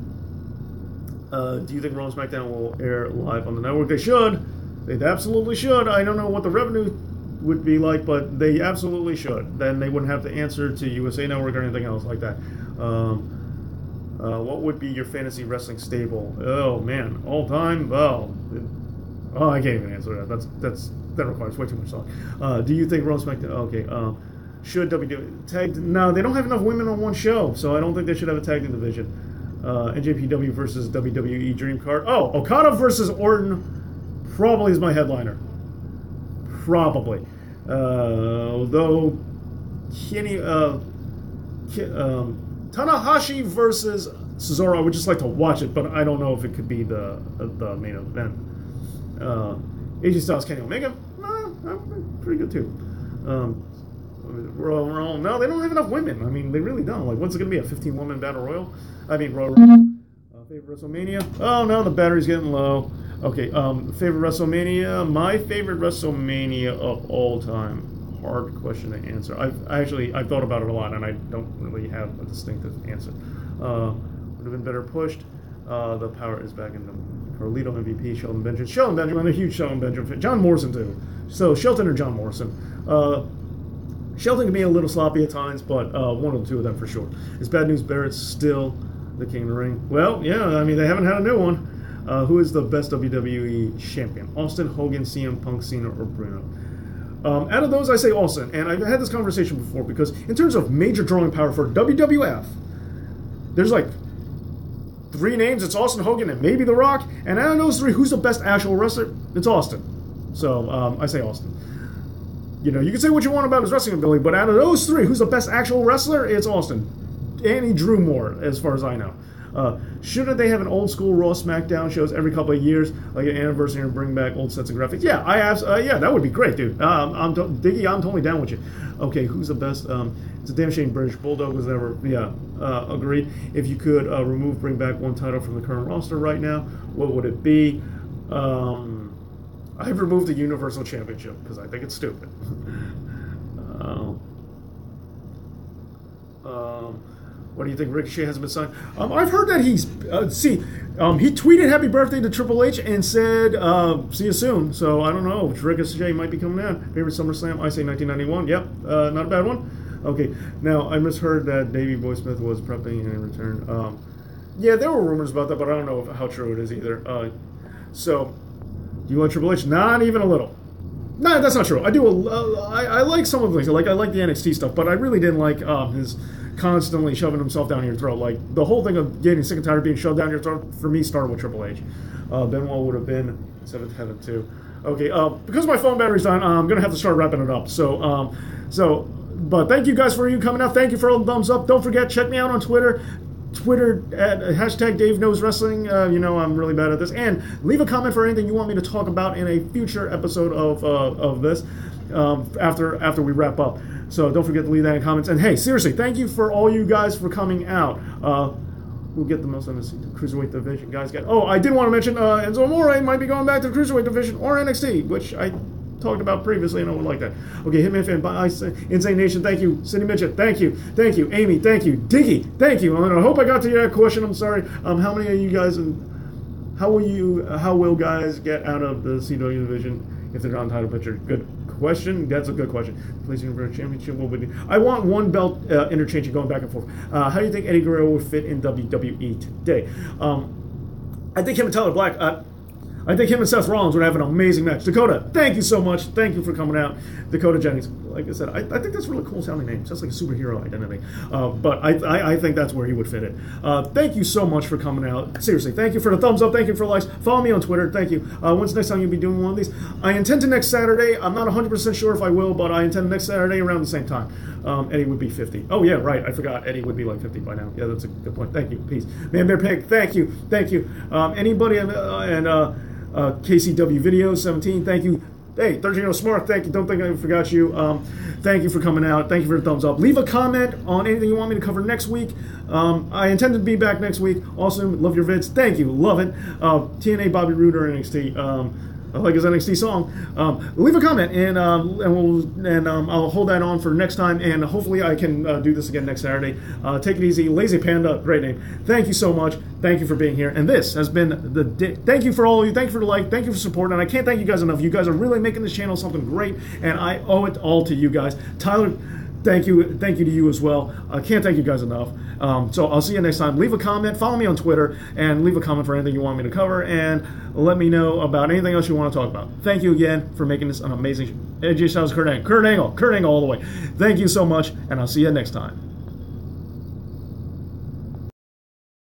Do you think Raw and SmackDown will air live on the network? They should. They absolutely should. I don't know what the revenue would be like, but they absolutely should. Then they wouldn't have to answer to USA Network or anything else like that. What would be your fantasy wrestling stable? Oh man, all time. I can't even answer that. That requires way too much thought. Do you think Raw and SmackDown? Okay. Should WWE tag? No, they don't have enough women on one show, so I don't think they should have a tag team division. NJPW versus WWE Dream Card. Oh, Okada versus Orton probably is my headliner. Probably. Although Tanahashi versus Cesaro, I would just like to watch it, but I don't know if it could be the main event. AJ Styles, Kenny Omega, pretty good too. Royal Rumble, no, they don't have enough women. I mean, they really don't. Like, what's it going to be, a 15-woman battle royal? I mean, Royal Rumble. Favorite WrestleMania? Oh, no, the battery's getting low. Okay, favorite WrestleMania? My favorite WrestleMania of all time. Hard question to answer. I've thought about it a lot, and I don't really have a distinctive answer. Would have been better pushed. The power is back in the Carlito MVP, Shelton Benjamin. Shelton Benjamin, a huge Shelton Benjamin fan. John Morrison, too. So, Shelton or John Morrison. Shelton can be a little sloppy at times, but one of the two of them for sure. Is Bad News Barrett's still the King of the Ring? Well, yeah, I mean, they haven't had a new one. Who is the best WWE champion? Austin, Hogan, CM Punk, Cena, or Bruno? Out of those, I say Austin. And I've had this conversation before because in terms of major drawing power for WWF, there's like 3 names. It's Austin, Hogan, and maybe The Rock. And out of those 3, who's the best actual wrestler? It's Austin. So I say Austin. You know, you can say what you want about his wrestling ability, but out of those 3, who's the best actual wrestler? It's Austin. And he drew more, as far as I know. Shouldn't they have an old school Raw SmackDown shows every couple of years, like an anniversary, and bring back old sets of graphics? Yeah, yeah, that would be great, dude. Diggy, I'm totally down with you. Okay, who's the best? It's a damn shame British Bulldog was never. Yeah, agreed. If you could bring back one title from the current roster right now, what would it be? I've removed the Universal Championship because I think it's stupid. What do you think? Ricochet hasn't been signed. I've heard that he's he tweeted happy birthday to Triple H and said see you soon. So I don't know. Ricochet might be coming out. Favorite SummerSlam? I say 1991. Yep, not a bad one. Okay, now I misheard that Davey Boy Smith was prepping in return. Yeah, there were rumors about that, but I don't know how true it is either. So, do you like Triple H? Not even a little. No, that's not true. I do. I like some of the things. I like the NXT stuff, but I really didn't like his constantly shoving himself down your throat. Like, the whole thing of getting sick and tired of being shoved down your throat, for me, started with Triple H. Benoit would have been 7th heaven, too. Okay, because my phone battery's on, I'm going to have to start wrapping it up. But thank you guys for coming out. Thank you for all the thumbs up. Don't forget, check me out on Twitter at hashtag Dave Knows Wrestling. You know I'm really bad at this. And leave a comment for anything you want me to talk about in a future episode of this after we wrap up. So don't forget to leave that in comments. And hey, seriously, thank you for all you guys for coming out. We'll get the most on the Cruiserweight division. Guys, I did want to mention Enzo Amore might be going back to the Cruiserweight division or NXT, which I talked about previously, and I would like that. Okay, Hitman Fan, bye. Insane Nation, thank you. Cindy Mitchell, thank you. Thank you. Amy, thank you. Diggy, thank you. I hope I got to your question. I'm sorry. How many of you guys, how will guys get out of the CW division if they're not in title picture? Good question. That's a good question. Place Universal Championship, what would I want one belt interchange going back and forth. How do you think Eddie Guerrero would fit in WWE today? I think him and Tyler Black, I think him and Seth Rollins would have an amazing match. Dakota, thank you so much. Thank you for coming out. Dakota Jennings, like I said, I think that's a really cool sounding name. Sounds like a superhero identity. But I think that's where he would fit in. Thank you so much for coming out. Seriously, thank you for the thumbs up. Thank you for the likes. Follow me on Twitter. Thank you. When's the next time you'll be doing one of these? I intend to next Saturday. I'm not 100% sure if I will, but I intend next Saturday around the same time. Eddie would be 50. Oh, yeah, right. I forgot. Eddie would be like 50 by now. Yeah, that's a good point. Thank you. Peace. Man Bear Pig, thank you. Thank you. Anybody KCW Videos 17, thank you. Hey, 13 Smart, thank you. Don't think I forgot you. Thank you for coming out. Thank you for the thumbs up. Leave a comment on anything you want me to cover next week. I intend to be back next week. Also, love your vids. Thank you. Love it. TNA Bobby Roode or NXT. I like his NXT song. Leave a comment, and I'll hold that on for next time, and hopefully I can do this again next Saturday. Take it easy. Lazy Panda, great name. Thank you so much. Thank you for being here. And this has been thank you for all of you. Thank you for the like. Thank you for support. And I can't thank you guys enough. You guys are really making this channel something great, and I owe it all to you guys. Tyler, thank you to you as well. I can't thank you guys enough. So I'll see you next time. Leave a comment, follow me on Twitter, and leave a comment for anything you want me to cover, and let me know about anything else you want to talk about. Thank you again for making this an amazing AJ Styles, Kurt Angle all the way. Thank you so much, and I'll see you next time.